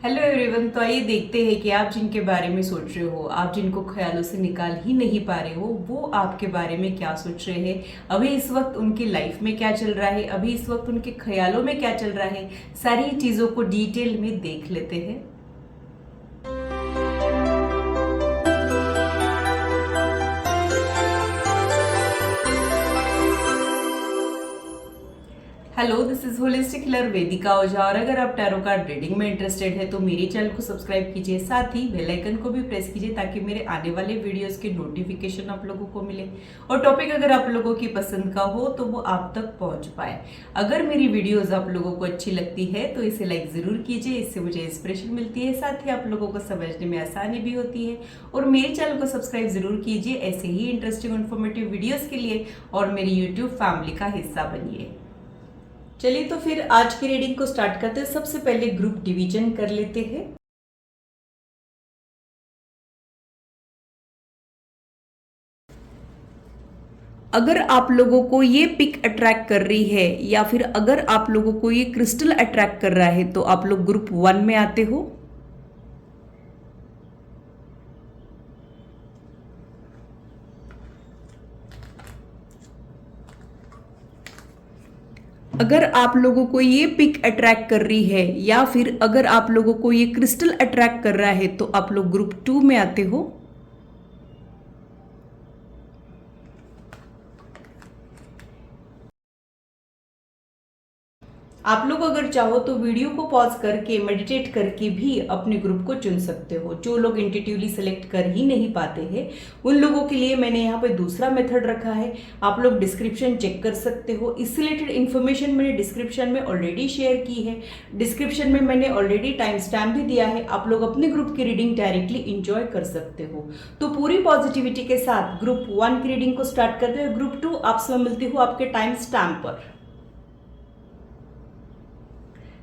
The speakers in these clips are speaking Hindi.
Hello everyone. तो आइए देखते हैं कि आप जिनके बारे में सोच रहे हो, आप जिनको ख्यालों से निकाल ही नहीं पा रहे हो, वो आपके बारे में क्या सोच रहे हैं, अभी इस वक्त उनकी लाइफ में क्या चल रहा है, अभी इस वक्त उनके ख्यालों में क्या चल रहा है। सारी चीज़ों को डिटेल में देख लेते हैं। Hello, this is holistic healer Vedika Ojha. और अगर आप टैरो कार्ड रीडिंग में इंटरेस्टेड है तो मेरे चैनल को सब्सक्राइब कीजिए, साथ ही बेल आइकन को भी प्रेस कीजिए ताकि मेरे आने वाले वीडियोस के नोटिफिकेशन आप लोगों को मिले और टॉपिक अगर आप लोगों की पसंद का हो तो वो आप तक पहुंच पाए। अगर मेरी वीडियोस आप लोगों को अच्छी लगती है तो इसे लाइक जरूर कीजिए, इससे मुझे इंस्पिरेशन मिलती है, साथ ही आप लोगों को समझने में आसानी भी होती है। और मेरे चैनल को सब्सक्राइब जरूर कीजिए ऐसे ही इंटरेस्टिंग इन्फॉर्मेटिव वीडियोज के लिए, और मेरी यूट्यूब फैमिली का हिस्सा बनिए। चलिए तो फिर आज की रीडिंग को स्टार्ट करते हैं। सबसे पहले ग्रुप डिवीजन कर लेते हैं। अगर आप लोगों को ये पिक अट्रैक्ट कर रही है या फिर अगर आप लोगों को ये क्रिस्टल अट्रैक्ट कर रहा है तो आप लोग ग्रुप 1 में आते हो। अगर आप लोगों को ये पिक अट्रैक्ट कर रही है या फिर अगर आप लोगों को ये क्रिस्टल अट्रैक्ट कर रहा है तो आप लोग ग्रुप 2 में आते हो। आप लोग अगर चाहो तो वीडियो को पॉज करके मेडिटेट करके भी अपने ग्रुप को चुन सकते हो। जो लोग इंट्यूटिवली सेलेक्ट कर ही नहीं पाते हैं उन लोगों के लिए मैंने यहाँ पे दूसरा मेथड रखा है। आप लोग डिस्क्रिप्शन चेक कर सकते हो। इससे रिलेटेड इन्फॉर्मेशन मैंने डिस्क्रिप्शन में ऑलरेडी शेयर की है। डिस्क्रिप्शन में मैंने ऑलरेडी टाइम स्टैम्प भी दिया है। आप लोग अपने ग्रुप की रीडिंग डायरेक्टली इंजॉय कर सकते हो। तो पूरी पॉजिटिविटी के साथ ग्रुप 1 की रीडिंग को स्टार्ट करते हैं। ग्रुप 2 आपसे मिलती हूँ आपके टाइम स्टैम्प पर।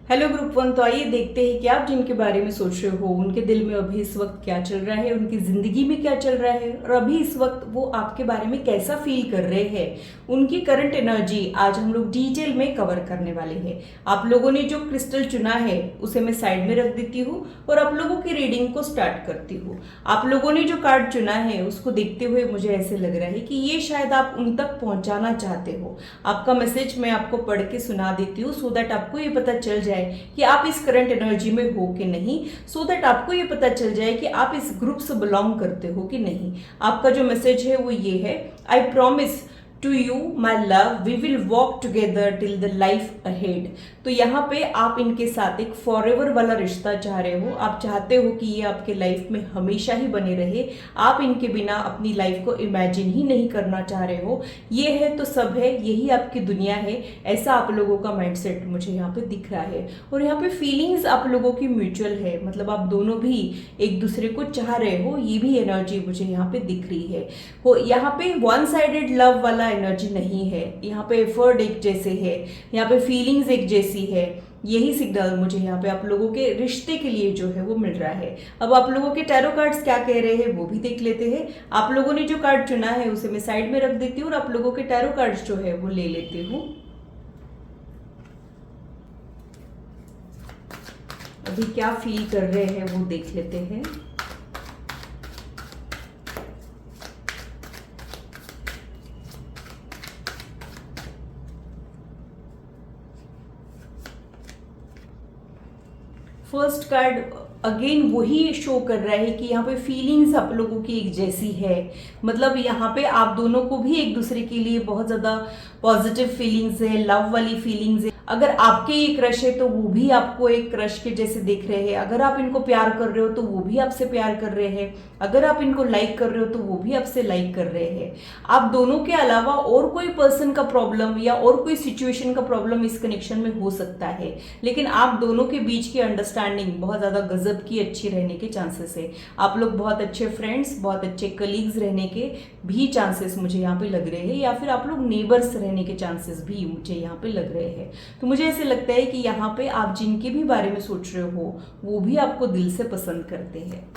Hello group 1। तो आइए देखते हैं कि आप जिनके बारे में सोच रहे हो उनके दिल में अभी इस वक्त क्या चल रहा है, उनकी जिंदगी में क्या चल रहा है और अभी इस वक्त वो आपके बारे में कैसा फील कर रहे हैं। उनकी करंट एनर्जी आज हम लोग डिटेल में कवर करने वाले हैं। आप लोगों ने जो क्रिस्टल चुना है उसे मैं साइड में रख देती हूँ और आप लोगों की रीडिंग को स्टार्ट करती हूँ। आप लोगों ने जो कार्ड चुना है उसको देखते हुए मुझे ऐसे लग रहा है कि ये शायद आप उन तक पहुंचाना चाहते हो। आपका मैसेज मैं आपको पढ़ के सुना देती हूँ सो दैट आपको ये पता चल जाए कि आप इस करंट एनर्जी में हो कि नहीं, सो दैट आपको ये पता चल जाए कि आप इस ग्रुप से बिलोंग करते हो कि नहीं। आपका जो मैसेज है वो ये है, I promise to you my love we will walk together till the life ahead. तो यहाँ पे आप इनके साथ एक फॉरएवर वाला रिश्ता चाह रहे हो। आप चाहते हो कि ये आपके लाइफ में हमेशा ही बने रहे। आप इनके बिना अपनी लाइफ को इमेजिन ही नहीं करना चाह रहे हो। ये है तो सब है, यही आपकी दुनिया है, ऐसा आप लोगों का माइंडसेट मुझे यहाँ पे दिख रहा है। और यहाँ पे फीलिंग्स आप लोगों की म्यूचुअल है, मतलब आप दोनों भी एक दूसरे को चाह रहे हो। ये भी एनर्जी मुझे यहाँ पे दिख रही है। हो यहाँ पे वन साइडेड लव वाला एनर्जी नहीं है। यहाँ पे एफर्ट एक जैसे है, यहाँ पे फीलिंग्स एक जैसी है। यही सिग्नल मुझे यहाँ पे आप लोगों के रिश्ते के लिए जो है वो मिल रहा है। अब आप लोगों के टैरो कार्ड्स क्या कह रहे हैं वो भी देख लेते हैं। आप लोगों ने जो कार्ड चुना है उसे मैं साइड में रख देती हूँ और आप लोगों के टैरो कार्ड्स जो है वो ले लेती हूँ। अभी क्या फील कर रहे हैं वो देख लेते हैं। फर्स्ट कार्ड अगेन वही शो कर रहा है कि यहाँ पे फीलिंग्स आप लोगों की एक जैसी है। मतलब यहाँ पे आप दोनों को भी एक दूसरे के लिए बहुत ज्यादा पॉजिटिव फीलिंग्स है, लव वाली फीलिंग्स है। अगर आपके ये क्रश है तो वो भी आपको एक क्रश के जैसे देख रहे हैं। अगर आप इनको प्यार कर रहे हो तो वो भी आपसे प्यार कर रहे हैं। अगर आप इनको लाइक कर रहे हो तो वो भी आपसे लाइक कर रहे हैं। आप दोनों के अलावा और कोई पर्सन का प्रॉब्लम या और कोई सिचुएशन का प्रॉब्लम इस कनेक्शन में हो सकता है, लेकिन आप दोनों के बीच की अंडरस्टैंडिंग बहुत ज्यादा गजब की अच्छी रहने के चांसेस है। आप लोग बहुत अच्छे फ्रेंड्स, बहुत अच्छे कलीग्स रहने के भी चांसेस मुझे यहाँ पे लग रहे हैं, या फिर आप लोग नेबर्स रहने के चांसेस भी मुझे यहाँ पे लग रहे हैं। तो मुझे ऐसे लगता है कि यहाँ पे आप जिनके भी बारे में सोच रहे हो वो भी आपको दिल से पसंद करते हैं।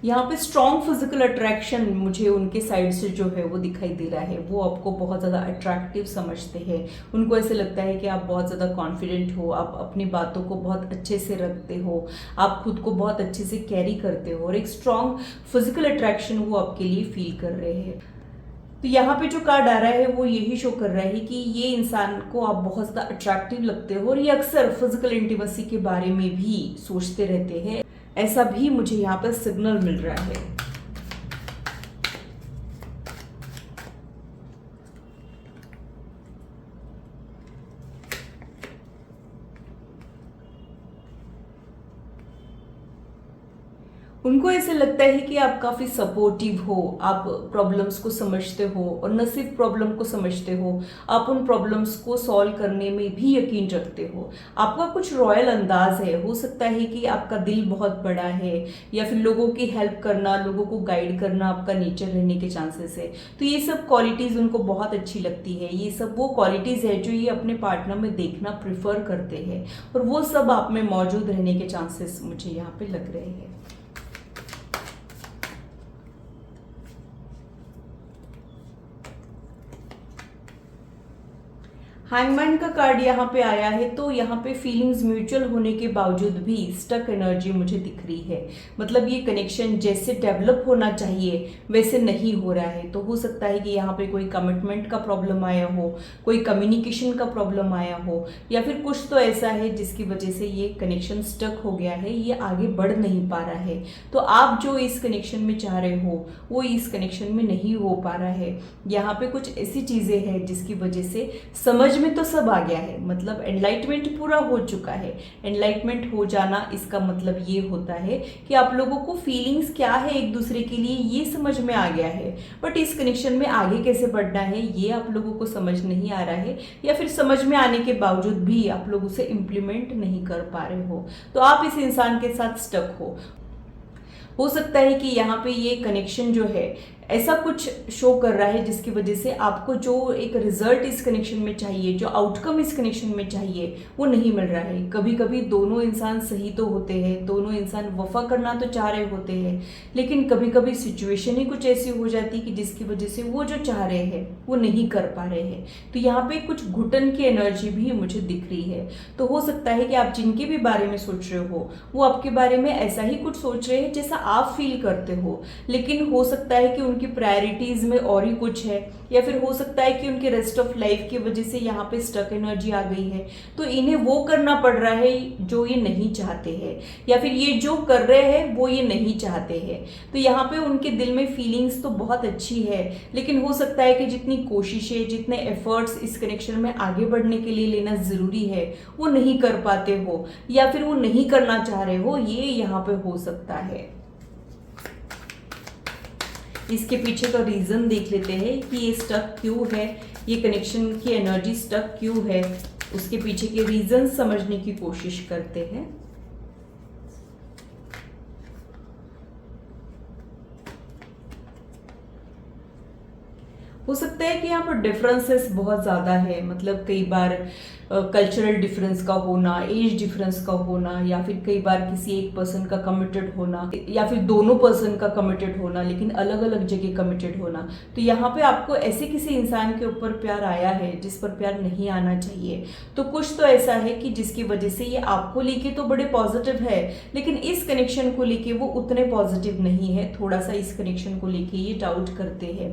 यहाँ पे स्ट्रॉन्ग फिजिकल अट्रैक्शन मुझे उनके साइड से जो है वो दिखाई दे रहा है। वो आपको बहुत ज़्यादा अट्रैक्टिव समझते हैं। उनको ऐसे लगता है कि आप बहुत ज़्यादा कॉन्फिडेंट हो, आप अपनी बातों को बहुत अच्छे से रखते हो, आप खुद को बहुत अच्छे से कैरी करते हो, और एक स्ट्रॉन्ग फिजिकल अट्रैक्शन वो आपके लिए फील कर रहे हैं। तो यहाँ पे जो कार्ड आ रहा है वो यही शो कर रहा है कि ये इंसान को आप बहुत ज़्यादा अट्रैक्टिव लगते हो, और ये अक्सर फिजिकल इंटीमेसी के बारे में भी सोचते रहते हैं। ऐसा भी मुझे यहाँ पर सिग्नल मिल रहा है। उनको ऐसे लगता है कि आप काफ़ी सपोर्टिव हो, आप प्रॉब्लम्स को समझते हो, और न सिर्फ प्रॉब्लम को समझते हो, आप उन प्रॉब्लम्स को सॉल्व करने में भी यकीन रखते हो। आपका कुछ रॉयल अंदाज है। हो सकता है कि आपका दिल बहुत बड़ा है, या फिर लोगों की हेल्प करना, लोगों को गाइड करना आपका नेचर रहने के चांसेस है। तो ये सब क्वालिटीज़ उनको बहुत अच्छी लगती है। ये सब वो क्वालिटीज़ है जो ये अपने पार्टनर में देखना प्रेफर करते हैं, और वो सब आप में मौजूद रहने के चांसेस मुझे यहाँ पे लग रहे हैं। हैंगमैन का कार्ड यहाँ पे आया है, तो यहाँ पे फीलिंग्स म्यूचुअल होने के बावजूद भी स्टक एनर्जी मुझे दिख रही है। मतलब ये कनेक्शन जैसे डेवलप होना चाहिए वैसे नहीं हो रहा है। तो हो सकता है कि यहाँ पे कोई कमिटमेंट का प्रॉब्लम आया हो, कोई कम्युनिकेशन का प्रॉब्लम आया हो, या फिर कुछ तो ऐसा है जिसकी वजह से ये कनेक्शन स्टक हो गया है, ये आगे बढ़ नहीं पा रहा है। तो आप जो इस कनेक्शन में चाह रहे हो वो इस कनेक्शन में नहीं हो पा रहा है। यहाँ पे कुछ ऐसी चीज़ें हैं जिसकी वजह से समझ में तो सब आ गया है, मतलब एनलाइटमेंट पूरा हो चुका है। एनलाइटमेंट हो जाना इसका मतलब ये होता है कि आप लोगों को फीलिंग्स क्या है एक दूसरे के लिए ये समझ में आ गया है, बट इस कनेक्शन में आगे कैसे बढ़ना है ये आप लोगों को समझ नहीं आ रहा है, या फिर समझ में आने के बावजूद भी आप लोग उसे इम्प्लीमेंट नहीं कर पा रहे हो। तो आप इस इंसान के साथ स्टक हो सकता है कि यहाँ पे ये कनेक्शन जो है ऐसा कुछ शो कर रहा है जिसकी वजह से आपको जो एक रिजल्ट इस कनेक्शन में चाहिए, जो आउटकम इस कनेक्शन में चाहिए, वो नहीं मिल रहा है। कभी कभी दोनों इंसान सही तो होते हैं, दोनों इंसान वफा करना तो चाह रहे होते हैं, लेकिन कभी कभी सिचुएशन ही कुछ ऐसी हो जाती है कि जिसकी वजह से वो जो चाह रहे हैं वो नहीं कर पा रहे हैं। तो यहाँ पे कुछ घुटन की एनर्जी भी मुझे दिख रही है। तो हो सकता है कि आप जिनके भी बारे में सोच रहे हो वो आपके बारे में ऐसा ही कुछ सोच रहे हैं जैसा आप फील करते हो, लेकिन हो सकता है कि उनकी प्रायोरिटीज में और ही कुछ है, या फिर हो सकता है कि उनके रेस्ट ऑफ लाइफ की वजह से यहाँ पे स्टक एनर्जी आ गई है। तो इन्हें वो करना पड़ रहा है जो ये नहीं चाहते हैं, या फिर ये जो कर रहे हैं वो ये नहीं चाहते हैं। तो यहाँ पे उनके दिल में फीलिंग्स तो बहुत अच्छी है, लेकिन हो सकता है कि जितनी कोशिशें, जितने एफर्ट्स इस कनेक्शन में आगे बढ़ने के लिए लेना ज़रूरी है वो नहीं कर पाते हो, या फिर वो नहीं करना चाह रहे हो, ये यहाँ पे हो सकता है। इसके पीछे का रीज़न देख लेते हैं कि ये स्टक क्यों है, ये कनेक्शन की एनर्जी स्टक क्यों है, उसके पीछे के रीज़न समझने की कोशिश करते हैं। हो सकता है कि यहाँ पर डिफरेंसेस बहुत ज़्यादा है, मतलब कई बार कल्चरल डिफरेंस का होना, एज डिफरेंस का होना, या फिर कई बार किसी एक पर्सन का कमिटेड होना, या फिर दोनों पर्सन का कमिटेड होना लेकिन अलग अलग जगह कमिटेड होना। तो यहाँ पे आपको ऐसे किसी इंसान के ऊपर प्यार आया है जिस पर प्यार नहीं आना चाहिए। तो कुछ तो ऐसा है कि जिसकी वजह से ये आपको लेके तो बड़े पॉजिटिव है, लेकिन इस कनेक्शन को लेके वो उतने पॉजिटिव नहीं है। थोड़ा सा इस कनेक्शन को लेके ये डाउट करते हैं।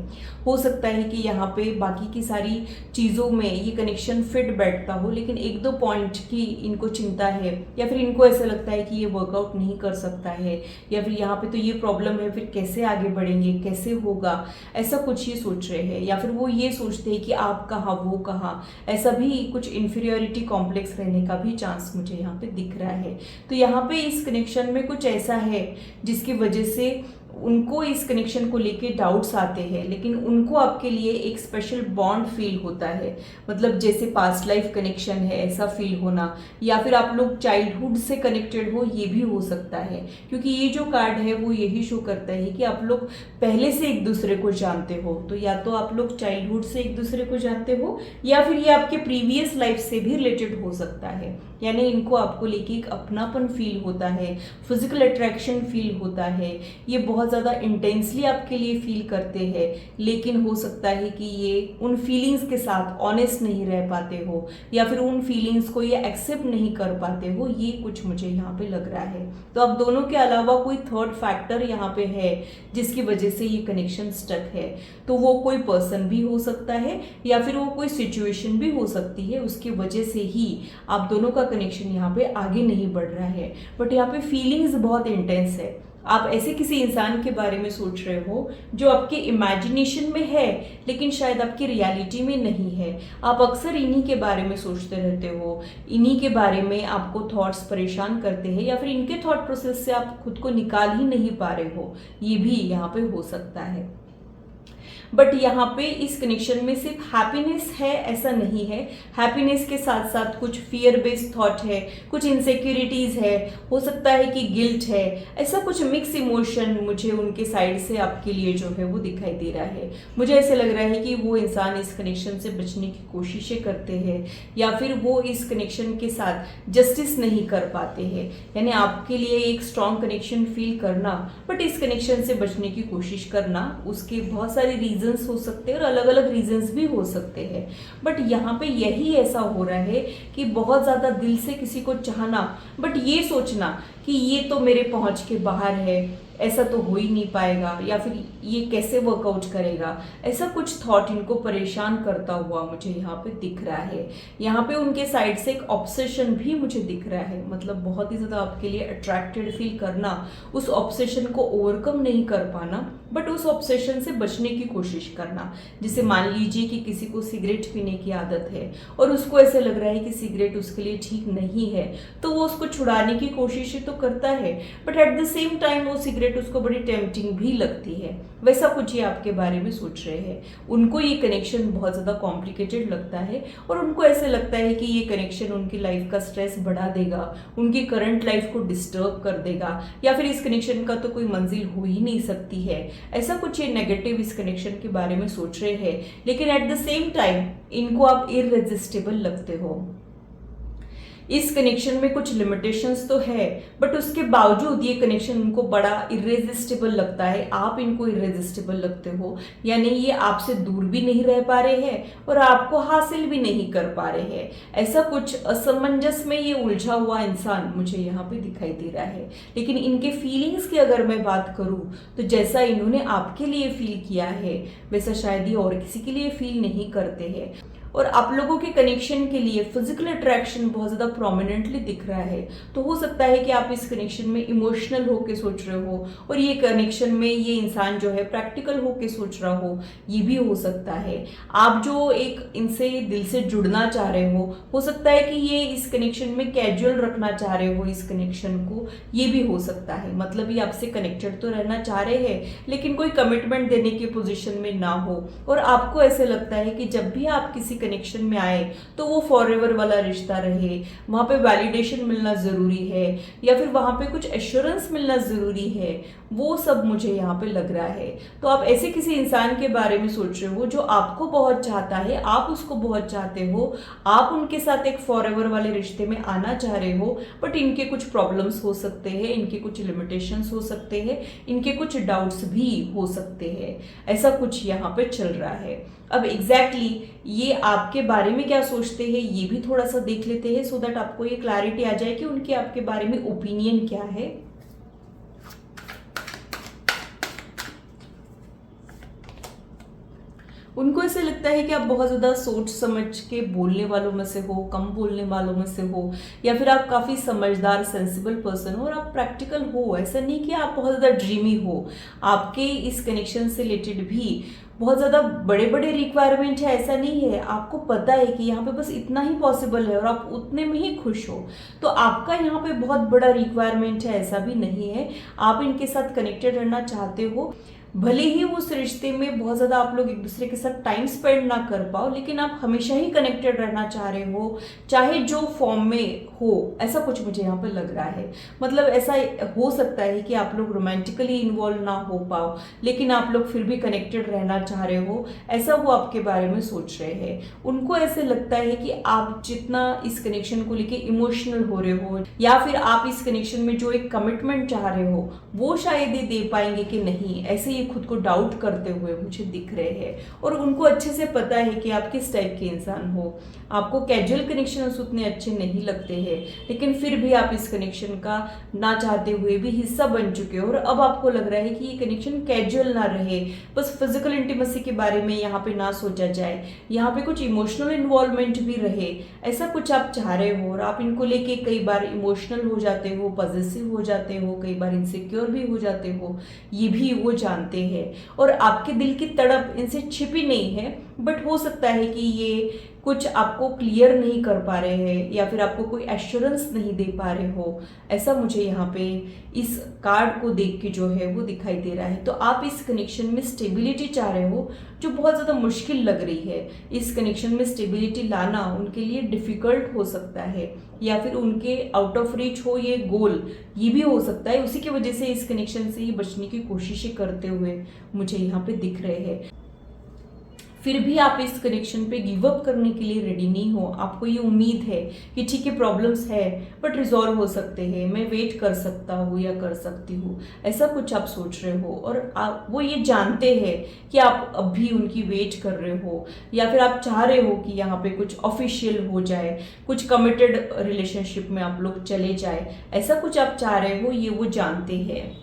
हो सकता है कि यहाँ पे बाकी की सारी चीज़ों में ये कनेक्शन फिट बैठता हो, लेकिन एक दो पॉइंट की इनको चिंता है, या फिर इनको ऐसा लगता है कि ये वर्कआउट नहीं कर सकता है, या फिर यहाँ पे तो ये प्रॉब्लम है, फिर कैसे आगे बढ़ेंगे, कैसे होगा, ऐसा कुछ ये सोच रहे हैं। या फिर वो ये सोचते हैं कि आप कहाँ वो कहाँ, ऐसा भी कुछ इन्फीरियोरिटी कॉम्प्लेक्स रहने का भी चांस मुझे यहाँ पे दिख रहा है। तो यहाँ पे इस कनेक्शन में कुछ ऐसा है जिसकी वजह से उनको इस कनेक्शन को लेके डाउट्स आते हैं, लेकिन उनको आपके लिए एक स्पेशल बॉन्ड फील होता है, मतलब जैसे पास्ट लाइफ कनेक्शन है ऐसा फील होना, या फिर आप लोग चाइल्डहुड से कनेक्टेड हो, ये भी हो सकता है। क्योंकि ये जो कार्ड है वो यही शो करता है कि आप लोग पहले से एक दूसरे को जानते हो। तो या तो आप लोग चाइल्डहुड से एक दूसरे को जानते हो, या फिर ये आपके प्रीवियस लाइफ से भी रिलेटेड हो सकता है। यानी इनको आपको लेके एक अपनापन फील होता है, फिजिकल अट्रैक्शन फील होता है, ये बहुत बहुत ज़्यादा इंटेंसली आपके लिए फील करते हैं, लेकिन हो सकता है कि ये उन फीलिंग्स के साथ ऑनेस्ट नहीं रह पाते हो, या फिर उन फीलिंग्स को ये एक्सेप्ट नहीं कर पाते हो, ये कुछ मुझे यहाँ पे लग रहा है। तो अब दोनों के अलावा कोई थर्ड फैक्टर यहाँ पे है जिसकी वजह से ये कनेक्शन स्टक है। तो वो कोई पर्सन भी हो सकता है, या फिर वो कोई सिचुएशन भी हो सकती है, उसकी वजह से ही आप दोनों का कनेक्शन यहाँ पे आगे नहीं बढ़ रहा है। बट यहाँ पे फीलिंग्स बहुत इंटेंस है। आप ऐसे किसी इंसान के बारे में सोच रहे हो जो आपके इमेजिनेशन में है, लेकिन शायद आपकी रियलिटी में नहीं है। आप अक्सर इन्हीं के बारे में सोचते रहते हो, इन्हीं के बारे में आपको थॉट्स परेशान करते हैं, या फिर इनके थॉट प्रोसेस से आप खुद को निकाल ही नहीं पा रहे हो, ये भी यहाँ पे हो सकता है। बट यहाँ पे इस कनेक्शन में सिर्फ हैप्पीनेस है ऐसा नहीं है। हैप्पीनेस के साथ साथ कुछ फियर बेस्ड थॉट है, कुछ इनसिक्योरिटीज है, हो सकता है कि गिल्ट है, ऐसा कुछ मिक्स इमोशन मुझे उनके साइड से आपके लिए जो है वो दिखाई दे रहा है। मुझे ऐसे लग रहा है कि वो इंसान इस कनेक्शन से बचने की कोशिशें करते हैं, या फिर वो इस कनेक्शन के साथ जस्टिस नहीं कर पाते हैं। यानी आपके लिए एक स्ट्रॉन्ग कनेक्शन फील करना, बट इस कनेक्शन से बचने की कोशिश करना, उसके बहुत सारे रीजन हो सकते हैं और अलग अलग रीजंस भी हो सकते हैं। बट यहाँ पे यही ऐसा हो रहा है कि बहुत ज्यादा दिल से किसी को चाहना, बट ये सोचना कि ये तो मेरे पहुंच के बाहर है, ऐसा तो हो ही नहीं पाएगा, या फिर ये कैसे वर्कआउट करेगा, ऐसा कुछ थॉट इनको परेशान करता हुआ मुझे यहाँ पे दिख रहा है। यहाँ पे उनके साइड से एक ऑब्सेशन भी मुझे दिख रहा है, मतलब बहुत ही ज़्यादा आपके लिए अट्रैक्टेड फील करना, उस ऑब्सेशन को ओवरकम नहीं कर पाना, बट उस ऑब्सेशन से बचने की कोशिश करना। जैसे मान लीजिए कि किसी को सिगरेट पीने की आदत है और उसको ऐसे लग रहा है कि सिगरेट उसके लिए ठीक नहीं है, तो वो उसको छुड़ाने की कोशिश तो करता है, but at the same time वो सिगरेट उसको बड़ी टेम्पटिंग भी लगती है। वैसा कुछ ये आपके बारे में सोच रहे हैं। उनको ये कनेक्शन बहुत ज़्यादा कॉम्प्लिकेटेड लगता है, और उनको ऐसे लगता है कि ये कनेक्शन उनकी लाइफ का स्ट्रेस बढ़ा देगा, उनकी करंट लाइफ को डिस्टर्ब कर देगा, या फिर इस कनेक्शन का तो कोई मंजिल हो ही नहीं सकती है। ऐसा कुछ ये नेगेटिव इस कनेक्शन के बारे में सोच रहे हैं, लेकिन एट द सेम टाइम इनको आप इररेजिस्टेबल लगते हो। इस कनेक्शन में कुछ लिमिटेशंस तो है, बट उसके बावजूद ये कनेक्शन उनको बड़ा इरेजिस्टेबल लगता है। आप इनको इरेजिस्टेबल लगते हो, यानी ये आपसे दूर भी नहीं रह पा रहे हैं और आपको हासिल भी नहीं कर पा रहे हैं। ऐसा कुछ असमंजस में ये उलझा हुआ इंसान मुझे यहाँ पे दिखाई दे रहा है। लेकिन इनके फीलिंग्स की अगर मैं बात करूँ, तो जैसा इन्होंने आपके लिए फील किया है, वैसा शायद ये और किसी के लिए फील नहीं करते हैं। और आप लोगों के कनेक्शन के लिए फिजिकल अट्रैक्शन बहुत ज़्यादा प्रोमिनेंटली दिख रहा है। तो हो सकता है कि आप इस कनेक्शन में इमोशनल होके सोच रहे हो, और ये कनेक्शन में ये इंसान जो है प्रैक्टिकल होके सोच रहा हो, ये भी हो सकता है। आप जो एक इनसे दिल से जुड़ना चाह रहे हो सकता है कि ये इस कनेक्शन में कैजुअल रखना चाह रहे हो इस कनेक्शन को, ये भी हो सकता है। मतलब ये आपसे कनेक्टेड तो रहना चाह रहे हैं, लेकिन कोई कमिटमेंट देने की पोजीशन में ना हो, और आपको ऐसे लगता है कि जब भी आप किसी कनेक्शन में आए तो वो फॉरएवर वाला रिश्ता रहे, वहां पे वैलिडेशन मिलना जरूरी है, या फिर वहां पे कुछ एश्योरेंस मिलना जरूरी है। वो सब मुझे यहाँ पे लग रहा है। तो आप ऐसे किसी इंसान के बारे में सोच रहे हो जो आपको बहुत चाहता है, आप उसको बहुत चाहते हो, आप उनके साथ एक फॉरएवर वाले रिश्ते में आना चाह रहे हो, बट इनके कुछ प्रॉब्लम्स हो सकते हैं, इनके कुछ लिमिटेशंस हो सकते हैं, इनके कुछ डाउट्स भी हो सकते हैं। ऐसा कुछ यहाँ पे चल रहा है। अब एग्जैक्टली ये आपके बारे में क्या सोचते हैं, ये भी थोड़ा सा देख लेते हैं, सो दैट आपको ये क्लैरिटी आ जाए कि उनके आपके बारे में ओपिनियन क्या है। उनको ऐसे लगता है कि आप बहुत ज़्यादा सोच समझ के बोलने वालों में से हो, कम बोलने वालों में से हो, या फिर आप काफ़ी समझदार सेंसिबल पर्सन हो और आप प्रैक्टिकल हो। ऐसा नहीं कि आप बहुत ज़्यादा ड्रीमी हो। आपके इस कनेक्शन से रिलेटेड भी बहुत ज़्यादा बड़े बड़े रिक्वायरमेंट है, ऐसा नहीं है। आपको पता है कि यहाँ पे बस इतना ही पॉसिबल है और आप उतने में ही खुश हो। तो आपका यहाँ पे बहुत बड़ा रिक्वायरमेंट है, ऐसा भी नहीं है। आप इनके साथ कनेक्टेड रहना चाहते हो, भले ही उस रिश्ते में बहुत ज़्यादा आप लोग एक दूसरे के साथ टाइम स्पेंड ना कर पाओ, लेकिन आप हमेशा ही कनेक्टेड रहना चाह रहे हो, चाहे जो फॉर्म में हो, ऐसा कुछ मुझे यहाँ पे लग रहा है। मतलब ऐसा हो सकता है कि आप लोग रोमांटिकली इन्वॉल्व ना हो पाओ, लेकिन आप लोग फिर भी कनेक्टेड रहना चाह रहे हो, ऐसा वो आपके बारे में सोच रहे हैं। उनको ऐसे लगता है कि आप जितना इस कनेक्शन को लेके इमोशनल हो रहे हो, या फिर आप इस कनेक्शन में जो एक कमिटमेंट चाह रहे हो वो शायद ये दे पाएंगे कि नहीं, ऐसे ये खुद को डाउट करते हुए मुझे दिख रहे हैं। और उनको अच्छे से पता है कि आप किस टाइप के इंसान हो। आपको कैजुअल कनेक्शन उतने अच्छे नहीं लगते हैं, लेकिन फिर भी आप इस कनेक्शन का ना चाहते हुए भी हिस्सा बन चुके हो, और अब आपको लग रहा है कि ये कनेक्शन कैजुअल ना रहे, बस फिजिकल इंटीमेसी के बारे में यहाँ पे ना सोचा जाए, यहाँ पे कुछ इमोशनल इन्वॉल्वमेंट भी रहे, ऐसा कुछ आप चाह रहे हो। और आप इनको लेके कई बार इमोशनल हो जाते हो, पॉजिटिव हो जाते हो, कई बार इनसिक्योर भी हो जाते हो, ये भी वो जानते हैं। और आपके दिल की तड़प इनसे छिपी नहीं है, बट हो सकता है कि ये कुछ आपको क्लियर नहीं कर पा रहे हैं, या फिर आपको कोई एश्योरेंस नहीं दे पा रहे हो, ऐसा मुझे यहाँ पे इस कार्ड को देख के जो है वो दिखाई दे रहा है। तो आप इस कनेक्शन में स्टेबिलिटी चाह रहे हो, जो बहुत ज़्यादा मुश्किल लग रही है। इस कनेक्शन में स्टेबिलिटी लाना उनके लिए डिफिकल्ट हो सकता है, या फिर उनके आउट ऑफ रीच हो ये गोल, ये भी हो सकता है। उसी की वजह से इस कनेक्शन से ही बचने की कोशिशें करते हुए मुझे यहाँ पे दिख रहे हैं। फिर भी आप इस कनेक्शन पे गिव अप करने के लिए रेडी नहीं हो। आपको ये उम्मीद है कि ठीक है, प्रॉब्लम्स है बट रिजॉल्व हो सकते हैं, मैं वेट कर सकता हूँ या कर सकती हूँ, ऐसा कुछ आप सोच रहे हो। और वो ये जानते हैं कि आप अभी उनकी वेट कर रहे हो, या फिर आप चाह रहे हो कि यहाँ पे कुछ ऑफिशियल हो जाए, कुछ कमिटेड रिलेशनशिप में आप लोग चले जाए, ऐसा कुछ आप चाह रहे हो, ये वो जानते हैं।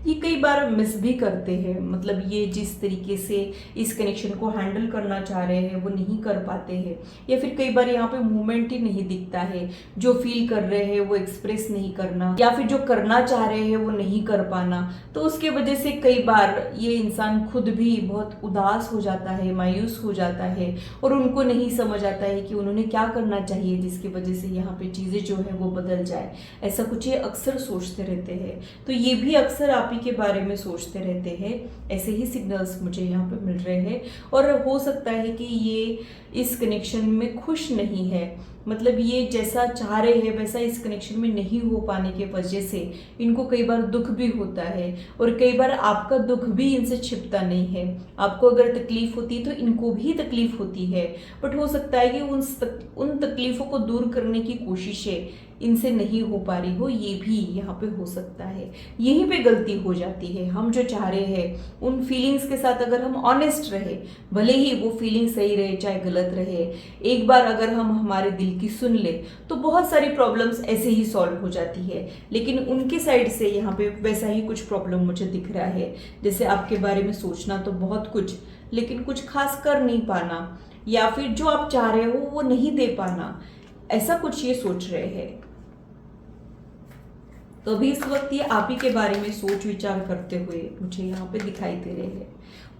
ये कई बार मिस भी करते हैं, मतलब ये जिस तरीके से इस कनेक्शन को हैंडल करना चाह रहे हैं वो नहीं कर पाते हैं, या फिर कई बार यहाँ पे मूवमेंट ही नहीं दिखता है। जो फील कर रहे हैं वो एक्सप्रेस नहीं करना, या फिर जो करना चाह रहे हैं वो नहीं कर पाना, तो उसके वजह से कई बार ये इंसान खुद भी बहुत उदास हो जाता है, मायूस हो जाता है, और उनको नहीं समझ आता है कि उन्होंने क्या करना चाहिए जिसकी वजह से यहाँ पे चीज़ें जो है वो बदल जाए। ऐसा कुछ ये अक्सर सोचते रहते हैं। तो ये भी अक्सर आप ही के बारे में सोचते रहते हैं, ऐसे ही सिग्नल्स मुझे यहाँ पे मिल रहे हैं। और हो सकता है कि ये इस कनेक्शन में खुश नहीं है, मतलब ये जैसा चाह रहे हैं वैसा इस कनेक्शन में नहीं हो पाने के वजह से इनको कई बार दुख भी होता है, और कई बार आपका दुख भी इनसे छिपता नहीं है। आपको अगर तकलीफ होती है तो इनको भी तकलीफ होती है, बट हो सकता है कि उन तकलीफों को दूर करने की कोशिशें इनसे नहीं हो पा रही हो, ये भी यहाँ पे हो सकता है। यहीं पे गलती हो जाती है। हम जो चाह रहे हैं उन फीलिंग्स के साथ अगर हम ऑनेस्ट रहे, भले ही वो फीलिंग सही रहे चाहे गलत रहे, एक बार अगर हम हमारे दिल की सुन ले तो बहुत सारी प्रॉब्लम्स ऐसे ही सॉल्व हो जाती है। लेकिन उनके साइड से यहाँ पे वैसा ही कुछ प्रॉब्लम मुझे दिख रहा है, जैसे आपके बारे में सोचना तो बहुत कुछ, लेकिन कुछ खास कर नहीं पाना, या फिर जो आप चाह रहे हो वो नहीं दे पाना, ऐसा कुछ ये सोच रहे हैं। तो अभी इस वक्त ये आप ही के बारे में सोच विचार करते हुए मुझे यहाँ पे दिखाई दे रहे हैं।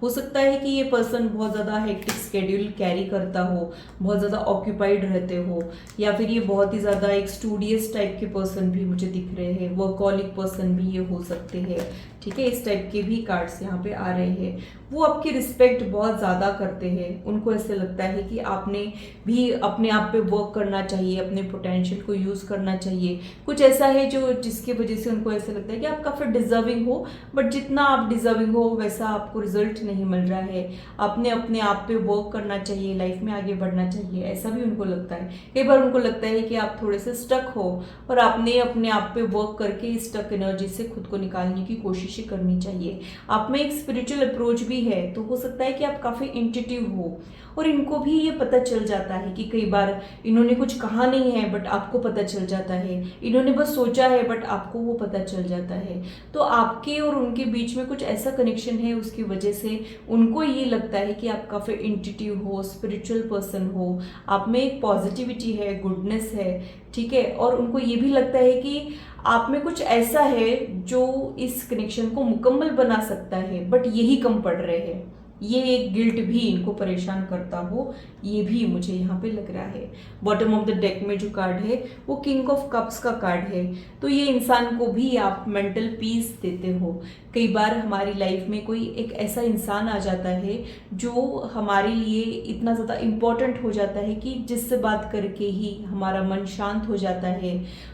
हो सकता है कि ये पर्सन बहुत ज़्यादा हेक्टिक स्केड्यूल कैरी करता हो, बहुत ज़्यादा ऑक्यूपाइड रहते हो, या फिर ये बहुत ही ज़्यादा एक स्टूडियस टाइप के पर्सन भी मुझे दिख रहे हैं, वर्कहॉलिक पर्सन भी ये हो सकते हैं। ठीक है, इस टाइप के भी कार्ड्स यहाँ पे आ रहे हैं। वो आपकी रिस्पेक्ट बहुत ज़्यादा करते हैं, उनको ऐसे लगता है कि आपने भी अपने आप पे वर्क करना चाहिए, अपने पोटेंशियल को यूज़ करना चाहिए। कुछ ऐसा है जो जिसकी वजह से उनको ऐसा लगता है कि आप काफ़ी डिजर्विंग हो, बट जितना आप डिजर्विंग हो वैसा आपको रिजल्ट नहीं मिल रहा है। आपने अपने आप पे वर्क करना चाहिए, लाइफ में आगे बढ़ना चाहिए, ऐसा भी उनको लगता है। कई बार उनको लगता है कि आप थोड़े से स्टक हो और आपने अपने आप पे वर्क करके इस स्टक एनर्जी से खुद को निकालने की कोशिश करनी चाहिए। आप में एक स्पिरिचुअल अप्रोच भी है, तो हो सकता है कि आप काफ़ी इंट्यूटिव हो, और इनको भी ये पता चल जाता है कि कई बार इन्होंने कुछ कहा नहीं है बट आपको पता चल जाता है, इन्होंने बस सोचा है बट आपको वो पता चल जाता है। तो आपके और उनके बीच में कुछ ऐसा कनेक्शन है, उसकी वजह से उनको ये लगता है कि आप काफ़ी इंट्यूटिव हो, स्पिरिचुअल पर्सन हो, आप में एक पॉजिटिविटी है, गुडनेस है। ठीक है, और उनको ये भी लगता है कि आप में कुछ ऐसा है जो इस कनेक्शन को मुकम्मल बना सकता है, बट यही कम पड़ रहे हैं, ये एक गिल्ट भी इनको परेशान करता हो, ये भी मुझे यहाँ पे लग रहा है। बॉटम ऑफ द डेक में जो कार्ड है वो किंग ऑफ कप्स का कार्ड है। तो ये इंसान को भी आप मेंटल पीस देते हो। कई बार हमारी लाइफ में कोई एक ऐसा इंसान आ जाता है जो हमारे लिए इतना ज़्यादा इम्पोर्टेंट हो जाता है कि जिससे बात करके ही हमारा मन शांत हो जाता है,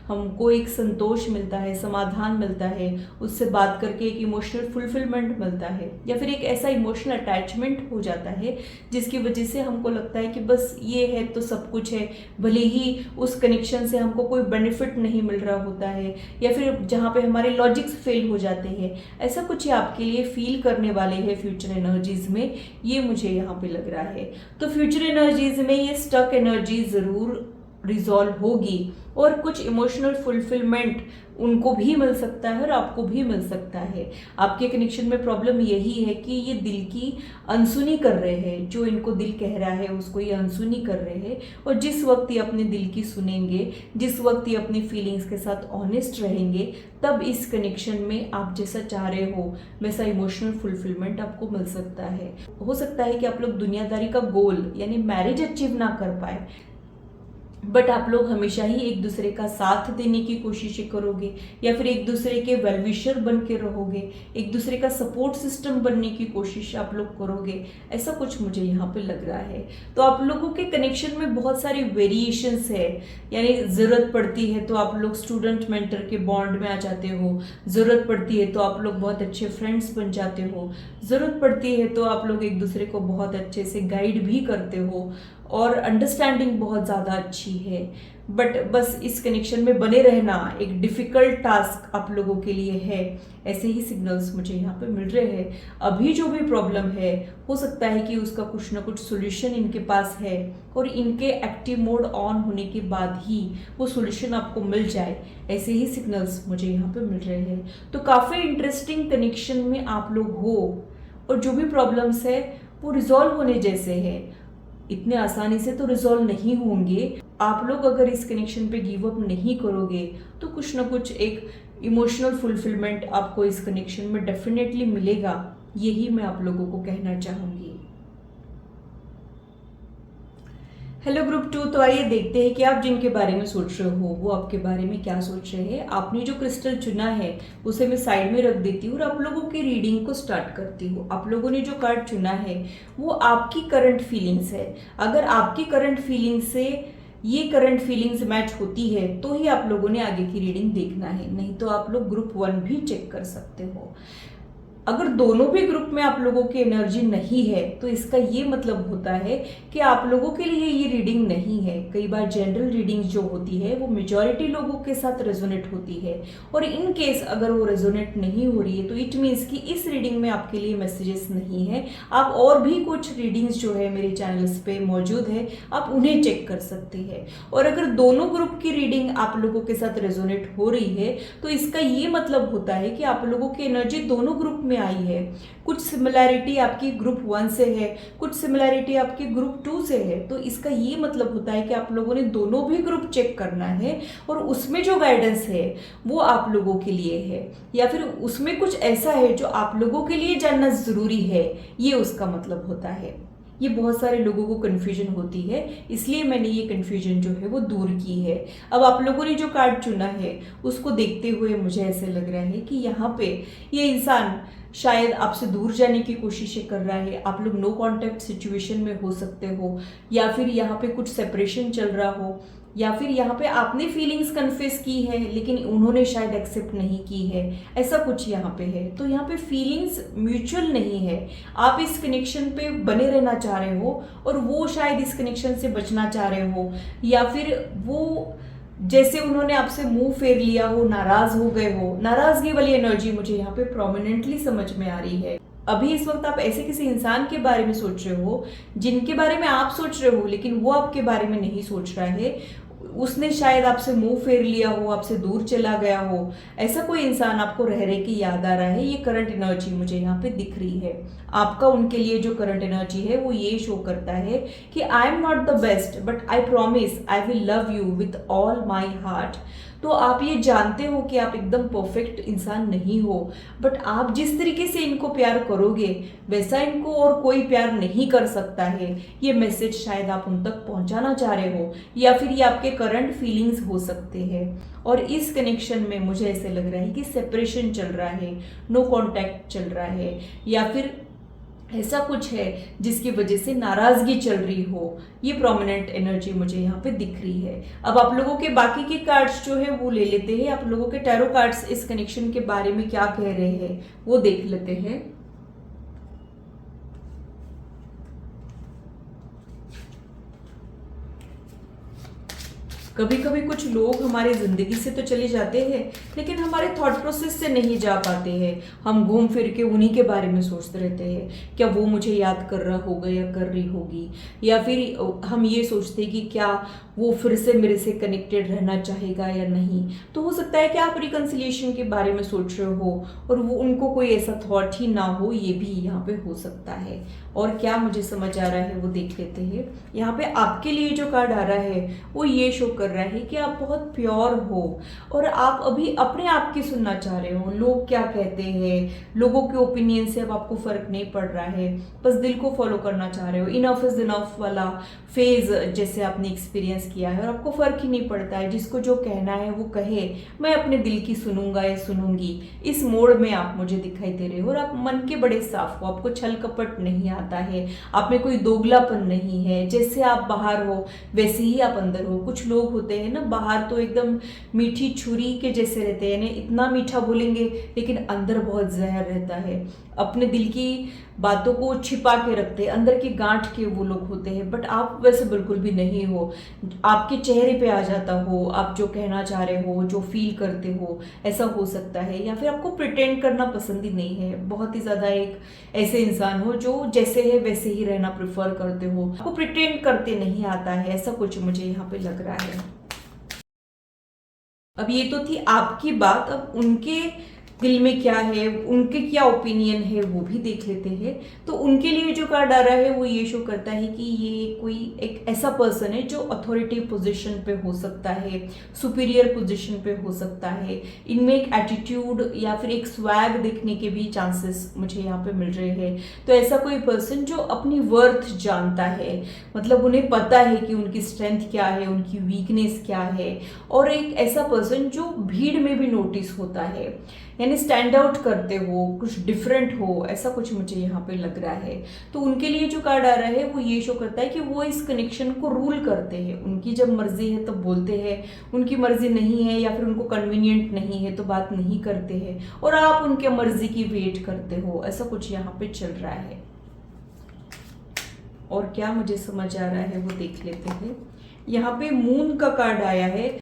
हमको एक संतोष मिलता है, समाधान मिलता है, उससे बात करके एक इमोशनल फुलफिलमेंट मिलता है, या फिर एक ऐसा इमोशनल अटैचमेंट हो जाता है जिसकी वजह से हमको लगता है कि बस ये है तो सब कुछ है। भले ही उस कनेक्शन से हमको कोई बेनिफिट नहीं मिल रहा होता है, या फिर जहाँ पे हमारे लॉजिक्स फेल हो जाते हैं, ऐसा कुछ ये आपके लिए फील करने वाले हैं फ्यूचर एनर्जीज में, ये मुझे यहाँ पे लग रहा है। तो फ्यूचर एनर्जीज में ये स्टक एनर्जी ज़रूर रिजॉल्व होगी और कुछ इमोशनल फुलफिलमेंट उनको भी मिल सकता है और आपको भी मिल सकता है। आपके कनेक्शन में प्रॉब्लम यही है कि ये दिल की अनसुनी कर रहे हैं, जो इनको दिल कह रहा है उसको ये अनसुनी कर रहे हैं। और जिस वक्त ये अपने दिल की सुनेंगे, जिस वक्त ये अपनी फीलिंग्स के साथ ऑनेस्ट रहेंगे, तब इस कनेक्शन में आप जैसा चाह रहे हो वैसा इमोशनल फुलफिलमेंट आपको मिल सकता है। हो सकता है कि आप लोग दुनियादारी का गोल यानी मैरिज अचीव ना कर पाए, बट आप लोग हमेशा ही एक दूसरे का साथ देने की कोशिश करोगे, या फिर एक दूसरे के वेलविशर बन के रहोगे, एक दूसरे का सपोर्ट सिस्टम बनने की कोशिश आप लोग करोगे, ऐसा कुछ मुझे यहाँ पे लग रहा है। तो आप लोगों के कनेक्शन में बहुत सारी वेरिएशंस है, यानी ज़रूरत पड़ती है तो आप लोग स्टूडेंट मेंटर के बॉन्ड में आ जाते हो, ज़रूरत पड़ती है तो आप लोग बहुत अच्छे फ्रेंड्स बन जाते हो, ज़रूरत पड़ती है तो आप लोग एक दूसरे को बहुत अच्छे से गाइड भी करते हो, और अंडरस्टैंडिंग बहुत ज़्यादा अच्छी है। बट बस इस कनेक्शन में बने रहना एक डिफ़िकल्ट टास्क आप लोगों के लिए है, ऐसे ही सिग्नल्स मुझे यहाँ पे मिल रहे हैं। अभी जो भी प्रॉब्लम है हो सकता है कि उसका कुछ ना कुछ सोल्यूशन इनके पास है, और इनके एक्टिव मोड ऑन होने के बाद ही वो सोल्यूशन आपको मिल जाए, ऐसे ही सिग्नल्स मुझे यहाँ पे मिल रहे हैं। तो काफ़ी इंटरेस्टिंग कनेक्शन में आप लोग हो, और जो भी प्रॉब्लम्स है वो रिजॉल्व होने जैसे है। इतने आसानी से तो रिजॉल्व नहीं होंगे। आप लोग अगर इस कनेक्शन पे गिव अप नहीं करोगे तो कुछ ना कुछ एक इमोशनल फुलफिलमेंट आपको इस कनेक्शन में डेफिनेटली मिलेगा, यही मैं आप लोगों को कहना चाहूँगी। हेलो ग्रुप 2, तो आइए देखते हैं कि आप जिनके बारे में सोच रहे हो वो आपके बारे में क्या सोच रहे हैं। आपने जो क्रिस्टल चुना है उसे मैं साइड में रख देती हूँ और आप लोगों की रीडिंग को स्टार्ट करती हूँ। आप लोगों ने जो कार्ड चुना है वो आपकी करंट फीलिंग्स है। अगर आपकी करंट फीलिंग्स से ये करंट फीलिंग्स मैच होती है तो ही आप लोगों ने आगे की रीडिंग देखना है, नहीं तो आप लोग ग्रुप 1 भी चेक कर सकते हो। अगर दोनों भी ग्रुप में आप लोगों की एनर्जी नहीं है तो इसका ये मतलब होता है कि आप लोगों के लिए ये रीडिंग नहीं है। कई बार जनरल रीडिंग जो होती है वो मेजॉरिटी लोगों के साथ रेजोनेट होती है, और इन केस अगर वो रेजोनेट नहीं हो रही है तो इट मीन्स कि इस रीडिंग में आपके लिए मैसेजेस नहीं है। आप और भी कुछ रीडिंग्स जो है मेरे चैनल्स पे मौजूद है, आप उन्हें चेक कर सकते हैं। और अगर दोनों ग्रुप की रीडिंग आप लोगों के साथ रेजोनेट हो रही है तो इसका ये मतलब होता है कि आप लोगों की एनर्जी दोनों ग्रुप में आई है। कुछ सिमिलैरिटी आपकी ग्रुप 1 से है, कुछ सिमिलैरिटी आपकी ग्रुप 2 से है, तो इसका ये मतलब होता है कि आप लोगों ने दोनों भी ग्रुप चेक करना है, और उसमें जो गाइडेंस है वो आप लोगों के लिए है, या फिर उसमें कुछ ऐसा है जो आप लोगों के लिए जानना जरूरी है, ये उसका मतलब होता है। ये बहुत सारे लोगों को कन्फ्यूजन होती है, इसलिए मैंने ये कन्फ्यूजन जो है वो दूर की है। अब आप लोगों ने जो कार्ड चुना है उसको देखते हुए मुझे ऐसे लग रहा है कि यहाँ पे ये इंसान शायद आपसे दूर जाने की कोशिशें कर रहा है। आप लोग नो कांटेक्ट सिचुएशन में हो सकते हो, या फिर यहाँ पे कुछ सेपरेशन चल रहा हो, या फिर यहाँ पे आपने फीलिंग्स कन्फेस की है लेकिन उन्होंने शायद एक्सेप्ट नहीं की है, ऐसा कुछ यहाँ पे है। तो यहाँ पे फीलिंग्स म्यूचुअल नहीं है। आप इस कनेक्शन पे बने रहना चाह रहे हो और वो शायद इस कनेक्शन से बचना चाह रहे हो, या फिर वो जैसे उन्होंने आपसे मुंह फेर लिया हो, नाराज हो गए हो। नाराजगी वाली एनर्जी मुझे यहाँ पे प्रोमिनेंटली समझ में आ रही है। अभी इस वक्त आप ऐसे किसी इंसान के बारे में सोच रहे हो जिनके बारे में आप सोच रहे हो लेकिन वो आपके बारे में नहीं सोच रहा है। उसने शायद आपसे मुंह फेर लिया हो, आपसे दूर चला गया हो, ऐसा कोई इंसान आपको रह रहे की याद आ रहा है। ये करंट एनर्जी मुझे यहाँ पे दिख रही है। आपका उनके लिए जो करंट एनर्जी है वो ये शो करता है कि I am not the best but I promise I will love you with all my heart. तो आप ये जानते हो कि आप एकदम परफेक्ट इंसान नहीं हो, बट आप जिस तरीके से इनको प्यार करोगे वैसा इनको और कोई प्यार नहीं कर सकता है। ये मैसेज शायद आप उन तक पहुंचाना चाह रहे हो, या फिर ये आपके करंट फीलिंग्स हो सकते हैं। और इस कनेक्शन में मुझे ऐसे लग रहा है कि सेपरेशन चल रहा है, नो कांटेक्ट चल रहा है, या फिर ऐसा कुछ है जिसकी वजह से नाराजगी चल रही हो। ये प्रोमिनेंट एनर्जी मुझे यहाँ पे दिख रही है। अब आप लोगों के बाकी के कार्ड्स जो है वो ले लेते हैं। आप लोगों के टैरो कार्ड्स इस कनेक्शन के बारे में क्या कह रहे हैं वो देख लेते हैं। कभी कभी कुछ लोग हमारी जिंदगी से तो चले जाते हैं, लेकिन हमारे थॉट प्रोसेस से नहीं जा पाते हैं। हम घूम फिर के उन्हीं के बारे में सोचते रहते हैं, क्या वो मुझे याद कर रहा होगा या कर रही होगी, या फिर हम ये सोचते हैं कि क्या वो फिर से मेरे से कनेक्टेड रहना चाहेगा या नहीं। तो हो सकता है कि आप रिकंसिलिएशन के बारे में सोच रहे हो और वो उनको कोई ऐसा थॉट ही ना हो, ये भी यहाँ पे हो सकता है। और क्या मुझे समझ आ रहा है वो देख लेते हैं। यहाँ पे आपके लिए जो कार्ड आ रहा है वो ये शो कर रहा है कि आप बहुत प्योर हो और आप अभी अपने आप की सुनना चाह रहे हो। लोग क्या कहते हैं, लोगों के ओपिनियन से अब आपको फर्क नहीं पड़ रहा है, बस दिल को फॉलो करना चाह रहे हो। इनफ इज इनफ वाला फेज जैसे आपने एक्सपीरियंस किया है और आपको फर्क ही नहीं पड़ता है, जिसको जो कहना है वो कहे, मैं अपने दिल की सुनूंगा या सुनूंगी। इस मोड में आप मुझे दिखाई दे रहे हो और आप मन के बड़े साफ हो, आपको छल कपट नहीं आता है, आप में कोई दोगलापन नहीं है। जैसे आप बाहर हो वैसे ही आप अंदर हो। कुछ लोग होते हैं ना, बाहर तो एकदम मीठी छुरी के जैसे रहते हैं, इतना मीठा बोलेंगे लेकिन अंदर बहुत जहर रहता है। अपने दिल की बातों को छिपा के रखते हैं, अंदर की गांठ के वो लोग होते हैं। बट आप वैसे बिल्कुल भी नहीं हो, आपके चेहरे पे आ जाता हो आप जो कहना चाह रहे हो, जो फील करते हो, ऐसा हो सकता है। या फिर आपको प्रिटेंड करना पसंद ही नहीं है, बहुत ही ज्यादा एक ऐसे इंसान हो जो जैसे है वैसे ही रहना प्रेफर करते हो, आपको प्रिटेंड करते नहीं आता है, ऐसा कुछ मुझे यहाँ पे लग रहा है। अब ये तो थी आपकी बात, अब उनके दिल में क्या है, उनके क्या ओपिनियन है वो भी देख लेते हैं। तो उनके लिए जो कार्ड आ रहा है वो ये शो करता है कि ये कोई एक ऐसा पर्सन है जो अथॉरिटी पोजीशन पे हो सकता है, सुपीरियर पोजीशन पे हो सकता है। इनमें एक एटीट्यूड या फिर एक स्वैग देखने के भी चांसेस मुझे यहाँ पे मिल रहे हैं। तो ऐसा कोई पर्सन जो अपनी वर्थ जानता है, मतलब उन्हें पता है कि उनकी स्ट्रेंथ क्या है, उनकी वीकनेस क्या है। और एक ऐसा पर्सन जो भीड़ में भी नोटिस होता है, यानी स्टैंड आउट करते हो, कुछ डिफरेंट हो, ऐसा कुछ मुझे यहाँ पे लग रहा है। तो उनके लिए जो कार्ड आ रहा है वो ये शो करता है कि वो इस कनेक्शन को रूल करते हैं। उनकी जब मर्जी है तब बोलते हैं, उनकी मर्जी नहीं है या फिर उनको कन्वीनियंट नहीं है तो बात नहीं करते हैं, और आप उनके मर्जी की वेट करते हो, ऐसा कुछ यहाँ पे चल रहा है। और क्या मुझे समझ आ रहा है वो देख लेते हैं। यहाँ पे मून का कार्ड आया है।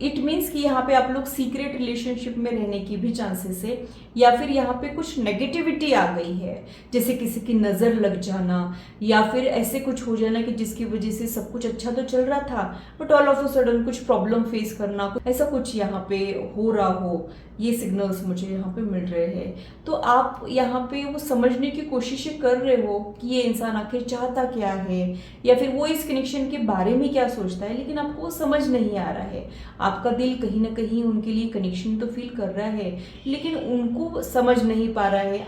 इट मीन्स कि यहाँ पे आप लोग सीक्रेट रिलेशनशिप में रहने की भी चांसेस है, या फिर यहाँ पे कुछ नेगेटिविटी आ गई है, जैसे किसी की नज़र लग जाना, या फिर ऐसे कुछ हो जाना कि जिसकी वजह से सब कुछ अच्छा तो चल रहा था but all of a sudden कुछ प्रॉब्लम फेस करना, ऐसा कुछ यहाँ पे हो रहा हो। ये सिग्नल्स मुझे यहाँ पे मिल रहे हैं। तो आप यहाँ पे वो समझने की कोशिश कर रहे हो कि ये इंसान आखिर चाहता क्या है, या फिर वो इस कनेक्शन के बारे में क्या सोचता है, लेकिन आपको वो समझ नहीं आ रहा है। आपका दिल कहीं ना कहीं उनके लिए कनेक्शन तो फील कर रहा है, लेकिन उनको समझ नहीं पा रहा है।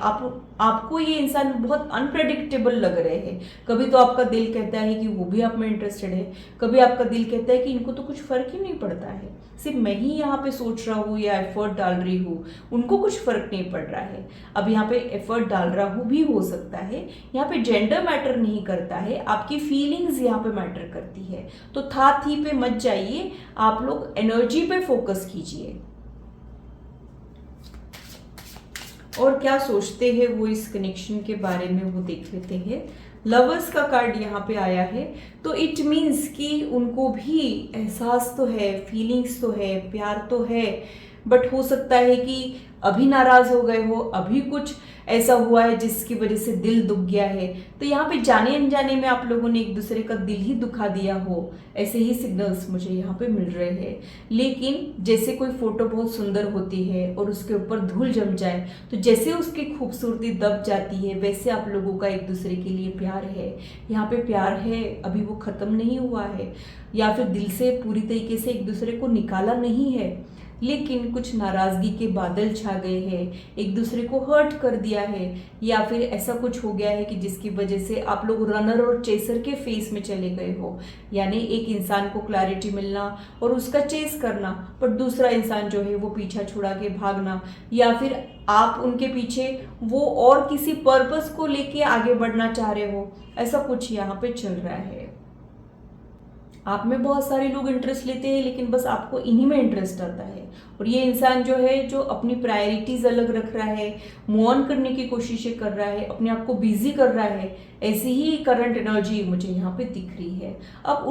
आपको ये इंसान बहुत अनप्रेडिक्टेबल लग रहे हैं। कभी तो आपका दिल कहता है कि वो भी आप में इंटरेस्टेड है, कभी आपका दिल कहता है कि इनको तो कुछ फर्क ही नहीं पड़ता है, सिर्फ मैं ही यहाँ पे सोच रहा हूँ या एफर्ट डाल रही हूँ, उनको कुछ फर्क नहीं पड़ रहा है। अब यहाँ पे एफर्ट डाल रहा हूँ भी हो सकता है, यहाँ पे जेंडर मैटर नहीं करता है, आपकी फीलिंग्स यहाँ पे मैटर करती है। तो था थी पे मत जाइए, आप लोग एनर्जी पे फोकस कीजिए। और क्या सोचते हैं वो इस कनेक्शन के बारे में वो देख लेते हैं। लवर्स का कार्ड यहाँ पे आया है, तो इट मीन्स कि उनको भी एहसास तो है, फीलिंग्स तो है, प्यार तो है, बट हो सकता है कि अभी नाराज हो गए हो, अभी कुछ ऐसा हुआ है जिसकी वजह से दिल दुख गया है, तो यहाँ पे जाने अनजाने में आप लोगों ने एक दूसरे का दिल ही दुखा दिया हो, ऐसे ही सिग्नल्स मुझे यहाँ पे मिल रहे हैं। लेकिन जैसे कोई फोटो बहुत सुंदर होती है और उसके ऊपर धूल जम जाए तो जैसे उसकी खूबसूरती दब जाती है, वैसे आप लोगों का एक दूसरे के लिए प्यार है। यहाँ पे प्यार है, अभी वो खत्म नहीं हुआ है, या फिर दिल से पूरी तरीके से एक दूसरे को निकाला नहीं है, लेकिन कुछ नाराजगी के बादल छा गए हैं, एक दूसरे को हर्ट कर दिया है, या फिर ऐसा कुछ हो गया है कि जिसकी वजह से आप लोग रनर और चेसर के फेस में चले गए हो। यानी एक इंसान को क्लैरिटी मिलना और उसका चेस करना, पर दूसरा इंसान जो है वो पीछा छुड़ा के भागना, या फिर आप उनके पीछे वो और किसी पर्पस को लेके आगे बढ़ना चाह रहे हो, ऐसा कुछ यहाँ पे चल रहा है। आप में बहुत सारे लोग इंटरेस्ट लेते हैं, लेकिन बस आपको इन्हीं में इंटरेस्ट आता है। और ये इंसान जो है, जो अपनी प्रायोरिटीज अलग रख रहा है, मूव ऑन करने की कोशिशें कर रहा है, अपने आप को बिजी कर रहा है, ऐसी ही करंट एनर्जी मुझे यहाँ पे दिख रही है। अब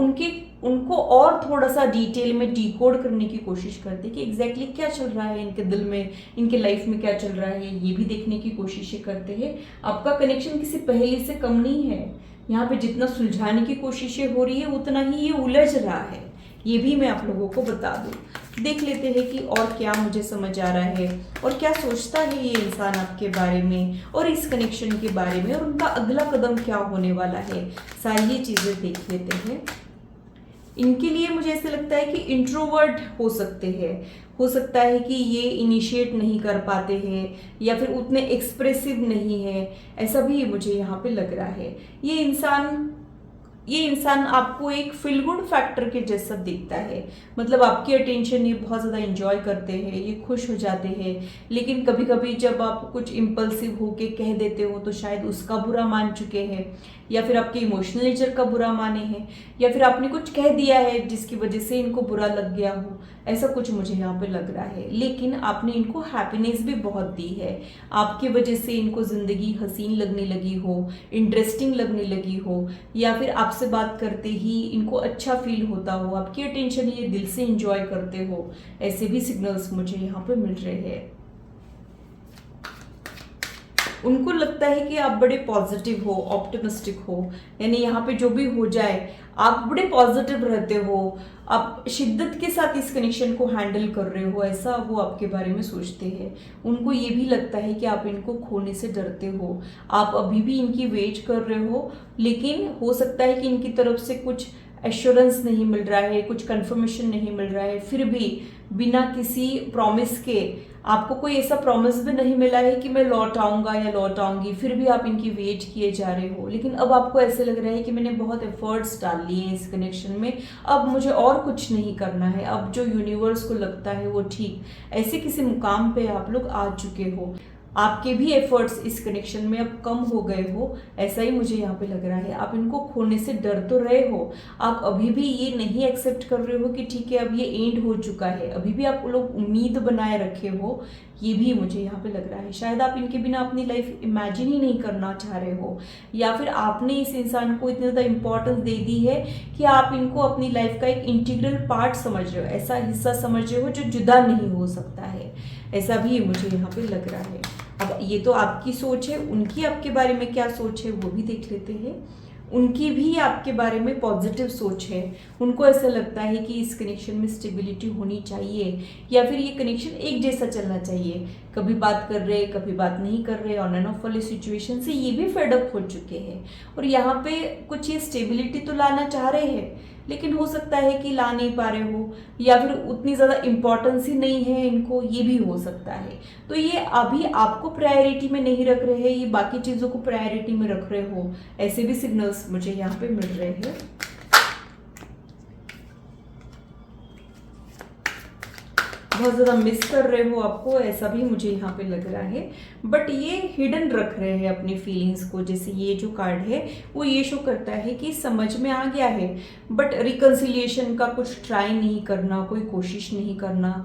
उनको और थोड़ा सा डिटेल में डिकोड करने की कोशिश करते हैं कि एग्जैक्टली क्या चल रहा है इनके दिल में, इनके लाइफ में क्या चल रहा है, ये भी देखने की कोशिशें करते हैं। आपका कनेक्शन किसी पहेली से कम नहीं है। यहाँ पे जितना सुलझाने की कोशिशें हो रही है उतना ही ये उलझ रहा है, ये भी मैं आप लोगों को बता दूं। देख लेते हैं कि और क्या मुझे समझ आ रहा है और क्या सोचता है ये इंसान आपके बारे में और इस कनेक्शन के बारे में, और उनका अगला कदम क्या होने वाला है। सारी ये चीजें देख लेते हैं। इनके लिए मुझे ऐसे लगता है कि इंट्रोवर्ट हो सकते हैं, हो सकता है कि ये इनिशिएट नहीं कर पाते हैं या फिर उतने एक्सप्रेसिव नहीं है, ऐसा भी मुझे यहाँ पे लग रहा है। ये इंसान आपको एक फील गुड फैक्टर के जैसा दिखता है, मतलब आपकी अटेंशन ये बहुत ज़्यादा इंजॉय करते हैं, ये खुश हो जाते हैं। लेकिन कभी कभी जब आप कुछ इम्पल्सिव होके कह देते हो तो शायद उसका बुरा मान चुके हैं, या फिर आपके इमोशनल नेचर का बुरा माने हैं, या फिर आपने कुछ कह दिया है जिसकी वजह से इनको बुरा लग गया हो, ऐसा कुछ मुझे यहाँ पे लग रहा है। लेकिन आपने इनको हैप्पीनेस भी बहुत दी है, आपकी वजह से इनको ज़िंदगी हसीन लगने लगी हो, इंटरेस्टिंग लगने लगी हो, या फिर आपसे बात करते ही इनको अच्छा फील होता हो, आपकी अटेंशन ये दिल से इंजॉय करते हो, ऐसे भी सिग्नल्स मुझे यहाँ पे मिल रहे हैं। उनको लगता है कि आप बड़े पॉजिटिव हो, ऑप्टिमिस्टिक हो, यानी यहाँ पे जो भी हो जाए आप बड़े पॉजिटिव रहते हो, आप शिद्दत के साथ इस कनेक्शन को हैंडल कर रहे हो, ऐसा वो आपके बारे में सोचते हैं। उनको ये भी लगता है कि आप इनको खोने से डरते हो, आप अभी भी इनकी वेट कर रहे हो, लेकिन हो सकता है कि इनकी तरफ से कुछ एश्योरेंस नहीं मिल रहा है, कुछ कंफर्मेशन नहीं मिल रहा है, फिर भी बिना किसी प्रॉमिस के, आपको कोई ऐसा प्रॉमिस भी नहीं मिला है कि मैं लौट आऊंगा या लौट आऊंगी, फिर भी आप इनकी वेट किए जा रहे हो। लेकिन अब आपको ऐसे लग रहा है कि मैंने बहुत एफर्ट्स डाल लिए हैं इस कनेक्शन में, अब मुझे और कुछ नहीं करना है, अब जो यूनिवर्स को लगता है वो ठीक, ऐसे किसी मुकाम पे आप लोग आ चुके हो। आपके भी एफर्ट्स इस कनेक्शन में अब कम हो गए हो, ऐसा ही मुझे यहाँ पे लग रहा है। आप इनको खोने से डर तो रहे हो, आप अभी भी ये नहीं एक्सेप्ट कर रहे हो कि ठीक है अब ये एंड हो चुका है, अभी भी आप लोग उम्मीद बनाए रखे हो, ये भी मुझे यहाँ पे लग रहा है। शायद आप इनके बिना अपनी लाइफ इमेजिन ही नहीं करना चाह रहे हो, या फिर आपने इस इंसान को इतनी ज़्यादा इंपॉर्टेंस दे दी है कि आप इनको अपनी लाइफ का एक इंटीग्रल पार्ट समझ रहे हो, ऐसा हिस्सा समझ रहे हो जो जुदा नहीं हो सकता है, ऐसा भी मुझे यहाँ पे लग रहा है। अब ये तो आपकी सोच है, उनकी आपके बारे में क्या सोच है वो भी देख लेते हैं। उनकी भी आपके बारे में पॉजिटिव सोच है, उनको ऐसा लगता है कि इस कनेक्शन में स्टेबिलिटी होनी चाहिए, या फिर ये कनेक्शन एक जैसा चलना चाहिए, कभी बात कर रहे कभी बात नहीं कर रहे, ऑन एंड ऑफ वाली सिचुएशन से ये भी फेडअप हो चुके हैं, और यहाँ पे कुछ ये स्टेबिलिटी तो लाना चाह रहे हैं, लेकिन हो सकता है कि ला नहीं पा रहे हो, या फिर उतनी ज़्यादा इम्पोर्टेंस ही नहीं है इनको, ये भी हो सकता है। तो ये अभी आपको प्रायोरिटी में नहीं रख रहे हैं, ये बाकी चीज़ों को प्रायोरिटी में रख रहे हो, ऐसे भी सिग्नल्स मुझे यहाँ पे मिल रहे हैं। बहुत ज़्यादा मिस कर रहे हो आपको, ऐसा भी मुझे यहाँ पे लग रहा है, बट ये हिडन रख रहे हैं अपनी फीलिंग्स को। जैसे ये जो कार्ड है वो ये शो करता है कि समझ में आ गया है, बट रिकन्सिलिएशन का कुछ ट्राई नहीं करना, कोई कोशिश नहीं करना,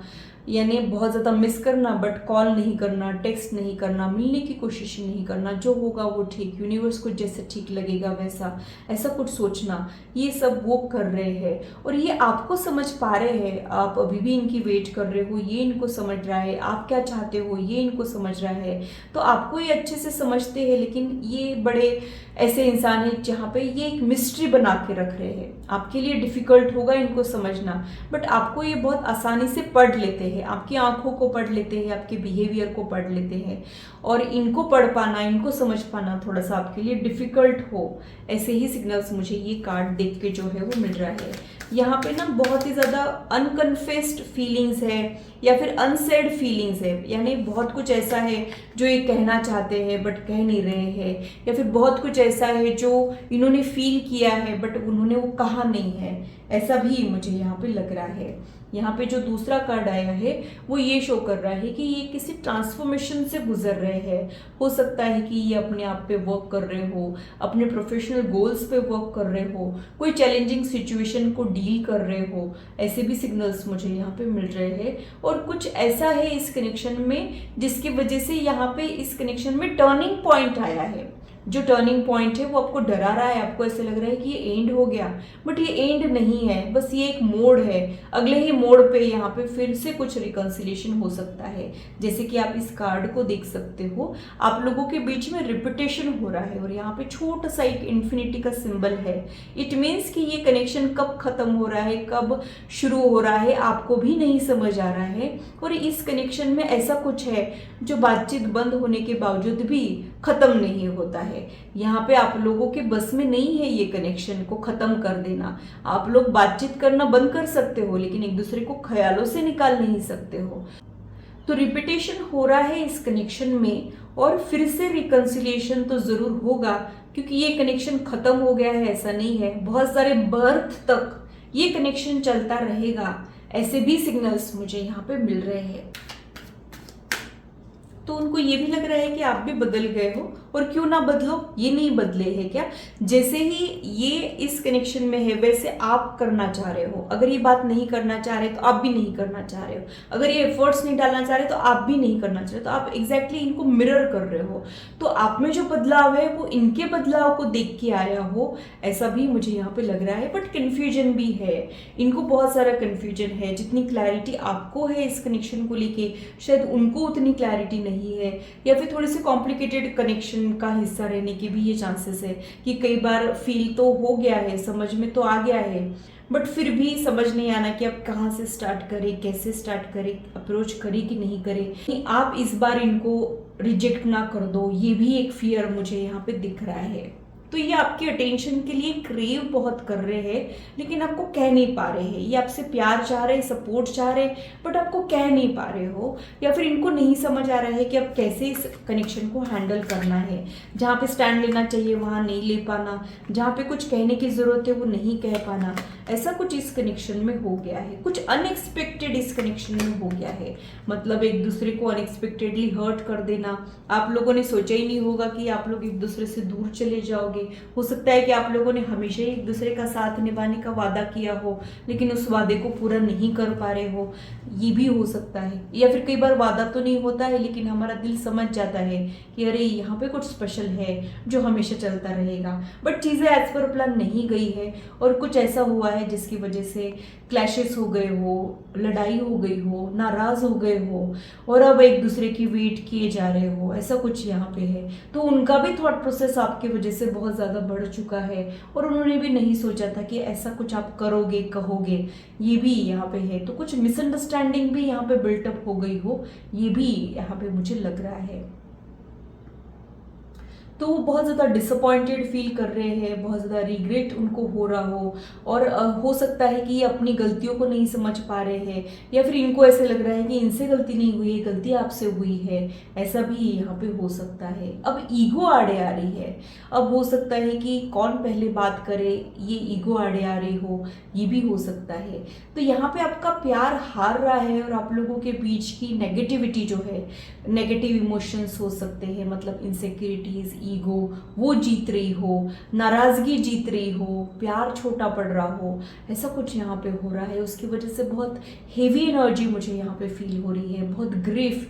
यानी बहुत ज़्यादा मिस करना बट कॉल नहीं करना, टेक्स्ट नहीं करना, मिलने की कोशिश नहीं करना, जो होगा वो ठीक, यूनिवर्स को जैसे ठीक लगेगा वैसा, ऐसा कुछ सोचना, ये सब वो कर रहे हैं। और ये आपको समझ पा रहे हैं, आप अभी भी इनकी वेट कर रहे हो, ये इनको समझ रहा है, आप क्या चाहते हो ये इनको समझ रहा है। तो आपको ये अच्छे से समझते हैं, लेकिन ये बड़े ऐसे इंसान हैं जहाँ पे ये एक मिस्ट्री बना के रख रहे हैं। आपके लिए डिफिकल्ट होगा इनको समझना, बट आपको ये बहुत आसानी से पढ़ लेते हैं, आपकी आंखों को पढ़ लेते हैं, आपके बिहेवियर को पढ़ लेते हैं। और इनको पढ़ पाना, इनको समझ पाना थोड़ा सा आपके लिए डिफिकल्ट हो, ऐसे ही सिग्नल्स मुझे ये कार्ड देख के जो है वो मिल रहा है। यहाँ पे ना बहुत ही ज़्यादा अनकन्फेस्ड फीलिंग्स है या फिर अनसेड फीलिंग्स है, यानी बहुत कुछ ऐसा है जो ये कहना चाहते हैं बट कह नहीं रहे हैं, या फिर बहुत कुछ ऐसा है जो इन्होंने फील किया है बट उन्होंने वो कहा नहीं है, ऐसा भी मुझे यहाँ पे लग रहा है। यहाँ पे जो दूसरा कार्ड आया है वो ये शो कर रहा है कि ये किसी ट्रांसफॉर्मेशन से गुजर रहे हैं। हो सकता है कि ये अपने आप पे वर्क कर रहे हो, अपने प्रोफेशनल गोल्स पे वर्क कर रहे हो, कोई चैलेंजिंग सिचुएशन को डील कर रहे हो, ऐसे भी सिग्नल्स मुझे यहाँ पे मिल रहे हैं। और कुछ ऐसा है इस कनेक्शन में जिसकी वजह से यहाँ पे इस कनेक्शन में टर्निंग पॉइंट आया है। जो टर्निंग पॉइंट है वो आपको डरा रहा है, आपको ऐसे लग रहा है कि ये एंड हो गया, बट ये एंड नहीं है, बस ये एक मोड़ है। अगले ही मोड़ पे यहाँ पे फिर से कुछ रिकंसिलिएशन हो सकता है। जैसे कि आप इस कार्ड को देख सकते हो, आप लोगों के बीच में रिपीटेशन हो रहा है और यहाँ पे छोटा सा एक इन्फिनिटी का सिंबल है। इट मीन्स कि ये कनेक्शन कब खत्म हो रहा है, कब शुरू हो रहा है, आपको भी नहीं समझ आ रहा है। और इस कनेक्शन में ऐसा कुछ है जो बातचीत बंद होने के बावजूद भी खत्म नहीं होता है। यहाँ पे आप लोगों के बस में नहीं है ये कनेक्शन को खत्म कर देना। आप लोग बातचीत करना बंद कर सकते हो, लेकिन एक दूसरे को ख्यालों से निकाल नहीं सकते हो। तो रिपीटेशन हो रहा है इस कनेक्शन में, और फिर से रिकंसिलिएशन तो जरूर होगा, क्योंकि ये कनेक्शन खत्म हो गया है ऐसा नहीं है। बहुत सारे बर्थ तक ये कनेक्शन चलता रहेगा, ऐसे भी सिग्नल्स मुझे यहाँ पे मिल रहे हैं। तो उनको ये भी लग रहा है कि आप भी बदल गए हो, और क्यों ना बदलो, ये नहीं बदले हैं क्या? जैसे ही ये इस कनेक्शन में है वैसे आप करना चाह रहे हो। अगर ये बात नहीं करना चाह रहे तो आप भी नहीं करना चाह रहे हो, अगर ये एफर्ट्स नहीं डालना चाह रहे तो आप भी नहीं करना चाह रहे, तो आप एग्जैक्टली इनको मिरर कर रहे हो। तो आप में जो बदलाव है वो इनके बदलाव को देख के आया हो, ऐसा भी मुझे यहाँ पे लग रहा है। बट कन्फ्यूजन भी है, इनको बहुत सारा कन्फ्यूजन है। जितनी क्लैरिटी आपको है इस कनेक्शन को लेके, शायद उनको उतनी क्लैरिटी नहीं है, या फिर थोड़े से कॉम्प्लिकेटेड कनेक्शन का हिस्सा रहने के भी ये चांसेस है कि कई बार फील तो हो गया है, समझ में तो आ गया है, बट फिर भी समझ नहीं आना कि अब कहाँ से स्टार्ट करें, कैसे स्टार्ट करें, अप्रोच करें कि नहीं करें। आप इस बार इनको रिजेक्ट ना कर दो, ये भी एक फियर मुझे यहाँ पे दिख रहा है। तो ये आपके अटेंशन के लिए क्रेव बहुत कर रहे हैं, लेकिन आपको कह नहीं पा रहे हैं। ये आपसे प्यार चाह रहे हैं, सपोर्ट चाह रहे हैं, बट आपको कह नहीं पा रहे हो, या फिर इनको नहीं समझ आ रहा है कि अब कैसे इस कनेक्शन को हैंडल करना है। जहाँ पे स्टैंड लेना चाहिए वहाँ नहीं ले पाना, जहाँ पे कुछ कहने की ज़रूरत है वो नहीं कह पाना, ऐसा कुछ इस कनेक्शन में हो गया है। कुछ अनएक्सपेक्टेड इस कनेक्शन में हो गया है, मतलब एक दूसरे को अनएक्सपेक्टेडली हर्ट कर देना। आप लोगों ने सोचा ही नहीं होगा कि आप लोग एक दूसरे से दूर चले जाओगे। हो सकता है कि आप लोगों ने हमेशा ही एक दूसरे का साथ निभाने का वादा किया हो, लेकिन उस वादे को पूरा नहीं कर पा रहे हो, ये भी हो सकता है। या फिर कई बार वादा तो नहीं होता है, लेकिन हमारा दिल समझ जाता है कि अरे यहाँ पे कुछ स्पेशल है जो हमेशा चलता रहेगा, बट चीज़ें एज पर प्लान नहीं गई है, और कुछ ऐसा हुआ है जिसकी वजह से क्लैशेस हो गए हो, लड़ाई हो गई हो, नाराज हो गए हो, और अब एक दूसरे की वेट किए जा रहे हो, ऐसा कुछ यहाँ पे है। तो उनका भी थॉट प्रोसेस आपकी वजह से बहुत ज़्यादा बढ़ चुका है, और उन्होंने भी नहीं सोचा था कि ऐसा कुछ आप करोगे, कहोगे, ये भी यहाँ पे है। तो कुछ मिसअंडरस्टैंडिंग भी यहाँ पे बिल्टअप हो गई हो, ये भी यहाँ पे मुझे लग रहा है। तो वो बहुत ज़्यादा डिसअपॉइंटेड फील कर रहे हैं, बहुत ज़्यादा रिग्रेट उनको हो रहा हो, और हो सकता है कि ये अपनी गलतियों को नहीं समझ पा रहे हैं, या फिर इनको ऐसे लग रहा है कि इनसे गलती नहीं हुई है, गलती आपसे हुई है, ऐसा भी यहाँ पे हो सकता है। अब ईगो आड़े आ रही है, अब हो सकता है कि कौन पहले बात करे, ये ईगो आड़े आ रही हो, ये भी हो सकता है। तो यहाँ पे आपका प्यार हार रहा है, और आप लोगों के बीच की नेगेटिविटी जो है, नेगेटिव इमोशंस हो सकते हैं, मतलब इनसिक्योरिटीज, ईगो वो जीत रही हो, नाराज़गी जीत रही हो, प्यार छोटा पड़ रहा हो, ऐसा कुछ यहाँ पे हो रहा है। उसकी वजह से बहुत हेवी एनर्जी मुझे यहाँ पे फील हो रही है, बहुत ग्रीफ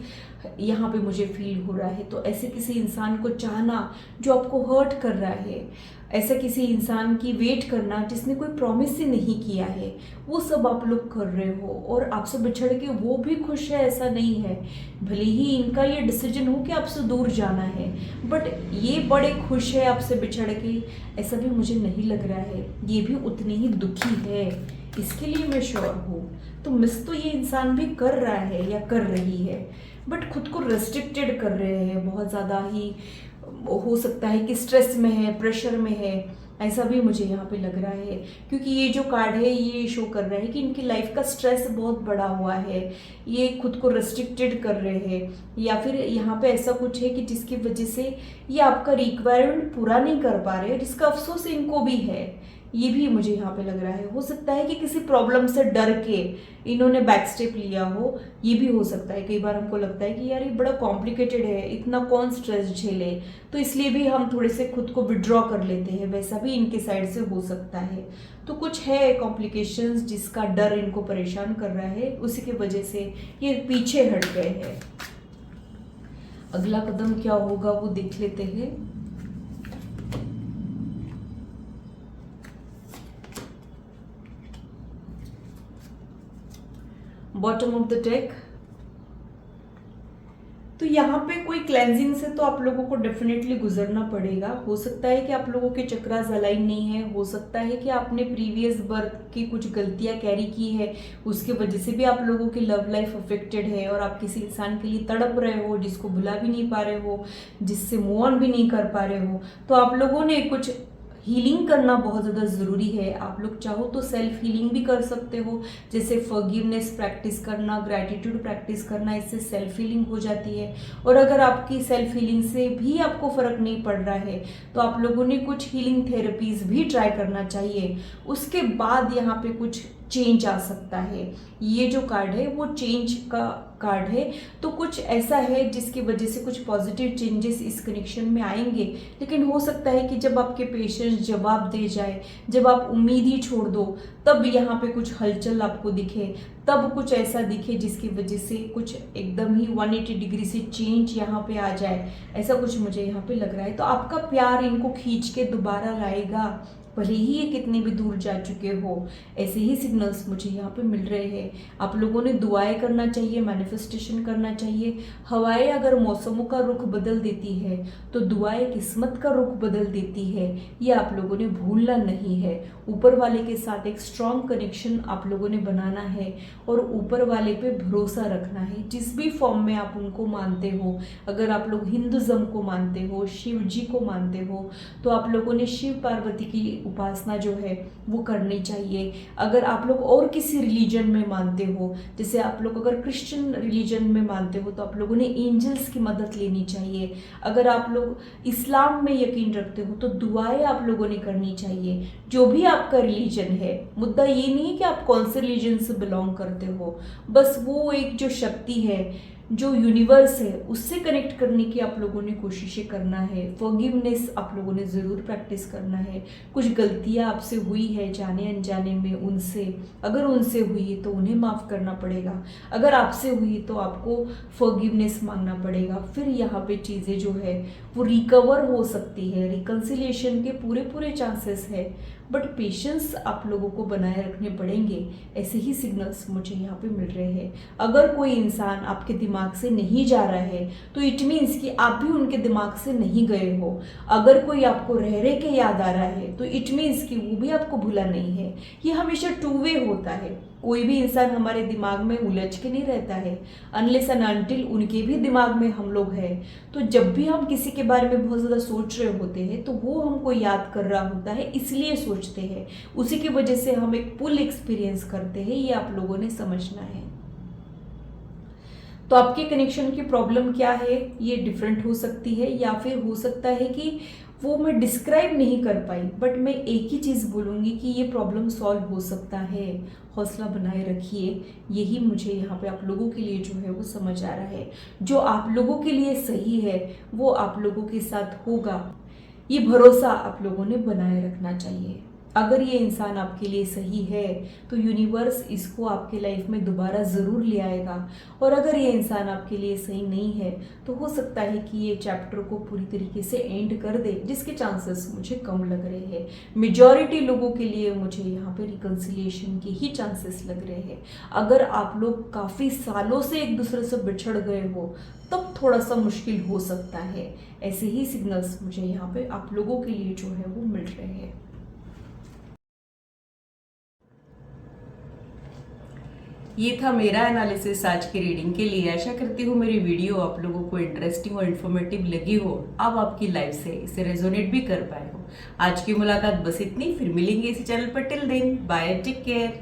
यहाँ पे मुझे फील हो रहा है। तो ऐसे किसी इंसान को चाहना जो आपको हर्ट कर रहा है, ऐसा किसी इंसान की वेट करना जिसने कोई प्रॉमिस ही नहीं किया है, वो सब आप लोग कर रहे हो। और आपसे बिछड़ के वो भी खुश है ऐसा नहीं है, भले ही इनका ये डिसीजन हो कि आपसे दूर जाना है, बट ये बड़े खुश है आपसे बिछड़ के, ऐसा भी मुझे नहीं लग रहा है। ये भी उतनी ही दुखी है, इसके लिए मैं श्योर हूँ। तो मिस तो ये इंसान भी कर रहा है या कर रही है, बट खुद को रेस्ट्रिक्टेड कर रहे हैं, बहुत ज़्यादा ही हो सकता है कि स्ट्रेस में है, प्रेशर में है, ऐसा भी मुझे यहाँ पे लग रहा है। क्योंकि ये जो कार्ड है ये शो कर रहा है कि इनकी लाइफ का स्ट्रेस बहुत बड़ा हुआ है, ये खुद को रेस्ट्रिक्टेड कर रहे हैं, या फिर यहाँ पे ऐसा कुछ है कि जिसकी वजह से ये आपका रिक्वायरमेंट पूरा नहीं कर पा रहे, जिसका अफसोस इनको भी है, ये भी मुझे यहाँ पे लग रहा है। हो सकता है कि किसी प्रॉब्लम से डर के इन्होंने बैक स्टेप लिया हो, ये भी हो सकता है। कई बार हमको लगता है कि यार ये बड़ा कॉम्प्लिकेटेड है, इतना कौन स्ट्रेस झेले, तो इसलिए भी हम थोड़े से खुद को विड्रॉ कर लेते हैं, वैसा भी इनके साइड से हो सकता है। तो कुछ है कॉम्प्लिकेशंस जिसका डर इनको परेशान कर रहा है, उसी की वजह से ये पीछे हट गए हैं। अगला कदम क्या होगा वो देख लेते हैं। बॉटम ऑफ द डेक, तो यहाँ पे कोई क्लेंजिंग से तो आप लोगों को डेफिनेटली गुजरना पड़ेगा। हो सकता है कि आप लोगों के चक्रास अलाइन नहीं है, हो सकता है कि आपने प्रीवियस बर्थ की कुछ गलतियाँ कैरी की है, उसके वजह से भी आप लोगों की लव लाइफ अफेक्टेड है और आप किसी इंसान के लिए तड़प रहे हो, जिसको भुला भी नहीं पा रहे हो, जिससे मूव ऑन भी नहीं कर पा रहे हो। तो आप लोगों ने कुछ हीलिंग करना बहुत ज़्यादा ज़रूरी है। आप लोग चाहो तो सेल्फ हीलिंग भी कर सकते हो, जैसे फॉरगिवनेस प्रैक्टिस करना, ग्रैटिट्यूड प्रैक्टिस करना, इससे सेल्फ हीलिंग हो जाती है। और अगर आपकी सेल्फ हीलिंग से भी आपको फ़र्क नहीं पड़ रहा है तो आप लोगों ने कुछ हीलिंग थेरेपीज़ भी ट्राई करना चाहिए, उसके बाद यहाँ पे कुछ चेंज आ सकता है। ये जो कार्ड है वो चेंज का कार्ड है, तो कुछ ऐसा है जिसकी वजह से कुछ पॉजिटिव चेंजेस इस कनेक्शन में आएंगे। लेकिन हो सकता है कि जब आपके पेशेंस जवाब दे जाए, जब आप उम्मीद ही छोड़ दो, तब यहाँ पे कुछ हलचल आपको दिखे, तब कुछ ऐसा दिखे जिसकी वजह से कुछ एकदम ही 180 डिग्री से चेंज यहाँ पे आ जाए, ऐसा कुछ मुझे यहाँ पे लग रहा है। तो आपका प्यार इनको खींच के दोबारा लाएगा, भले ही ये कितने भी दूर जा चुके हो। ऐसे ही सिग्नल्स मुझे यहाँ पे मिल रहे हैं। आप लोगों ने दुआएं करना चाहिए, मैनिफेस्टेशन करना चाहिए। हवाएं अगर मौसमों का रुख बदल देती है तो दुआएं किस्मत का रुख बदल देती है, ये आप लोगों ने भूलना नहीं है। ऊपर वाले के साथ एक स्ट्रॉन्ग कनेक्शन आप लोगों ने बनाना है और ऊपर वाले पे भरोसा रखना है, जिस भी फॉर्म में आप उनको मानते हो। अगर आप लोग हिंदुज़म को मानते हो, शिव जी को मानते हो, तो आप लोगों ने शिव पार्वती की उपासना जो है वो करनी चाहिए। अगर आप लोग और किसी रिलीजन में मानते हो, जैसे आप लोग अगर क्रिश्चियन रिलीजन में मानते हो, तो आप लोगों ने एंजल्स की मदद लेनी चाहिए। अगर आप लोग इस्लाम में यकीन रखते हो तो दुआएं आप लोगों ने करनी चाहिए। जो भी आपका रिलीजन है, मुद्दा ये नहीं है कि आप कौन से रिलीजन से बिलोंग करते हो, बस वो एक जो शक्ति है, जो यूनिवर्स है, उससे कनेक्ट करने की आप लोगों ने कोशिशें करना है। फॉरगिवनेस आप लोगों ने ज़रूर प्रैक्टिस करना है। कुछ गलतियां आपसे हुई है जाने अनजाने में, उनसे अगर उनसे हुई है तो उन्हें माफ़ करना पड़ेगा, अगर आपसे हुई तो आपको फॉरगिवनेस मांगना पड़ेगा। फिर यहाँ पे चीज़ें जो है वो रिकवर हो सकती है, रिकन्सिलिएशन के पूरे पूरे चांसेस है, बट पेशेंस आप लोगों को बनाए रखने पड़ेंगे। ऐसे ही सिग्नल्स मुझे यहाँ पे मिल रहे हैं। अगर कोई इंसान आपके दिमाग से नहीं जा रहा है तो इट मीन्स कि आप भी उनके दिमाग से नहीं गए हो। अगर कोई आपको रह रह के याद आ रहा है तो इट मीन्स कि वो भी आपको भूला नहीं है। ये हमेशा टू वे होता है। कोई भी इंसान हमारे दिमाग में उलझ के नहीं रहता है, अनलेस एंड अनटिल उनके भी दिमाग में हम लोग हैं। तो जब भी हम किसी के बारे में बहुत ज़्यादा सोच रहे होते हैं तो वो हमको याद कर रहा होता है, इसलिए सोचते हैं, उसी की वजह से हम एक पुल एक्सपीरियंस करते हैं। ये आप लोगों ने समझना है। तो आपके कनेक्शन की प्रॉब्लम क्या है, ये डिफरेंट हो सकती है, या फिर हो सकता है कि वो मैं डिस्क्राइब नहीं कर पाई, बट मैं एक ही चीज़ बोलूँगी कि ये प्रॉब्लम सॉल्व हो सकता है। हौसला बनाए रखिए, यही मुझे यहाँ पे आप लोगों के लिए जो है वो समझ आ रहा है। जो आप लोगों के लिए सही है वो आप लोगों के साथ होगा, ये भरोसा आप लोगों ने बनाए रखना चाहिए। अगर ये इंसान आपके लिए सही है तो यूनिवर्स इसको आपके लाइफ में दोबारा ज़रूर ले आएगा, और अगर ये इंसान आपके लिए सही नहीं है तो हो सकता है कि ये चैप्टर को पूरी तरीके से एंड कर दे, जिसके चांसेस मुझे कम लग रहे हैं। मेजॉरिटी लोगों के लिए मुझे यहाँ पे रिकन्सिलिएशन के ही चांसेस लग रहे हैं। अगर आप लोग काफ़ी सालों से एक दूसरे से बिछड़ गए हो तब थोड़ा सा मुश्किल हो सकता है। ऐसे ही सिग्नल्स मुझे यहाँ पे आप लोगों के लिए जो है वो मिल रहे हैं। ये था मेरा एनालिसिस आज की रीडिंग के लिए। आशा करती हूँ मेरी वीडियो आप लोगों को इंटरेस्टिंग और इन्फॉर्मेटिव लगी हो, आप आपकी लाइफ से इसे रेजोनेट भी कर पाए हो। आज की मुलाकात बस इतनी, फिर मिलेंगे इसी चैनल पर। Till then bye, take care.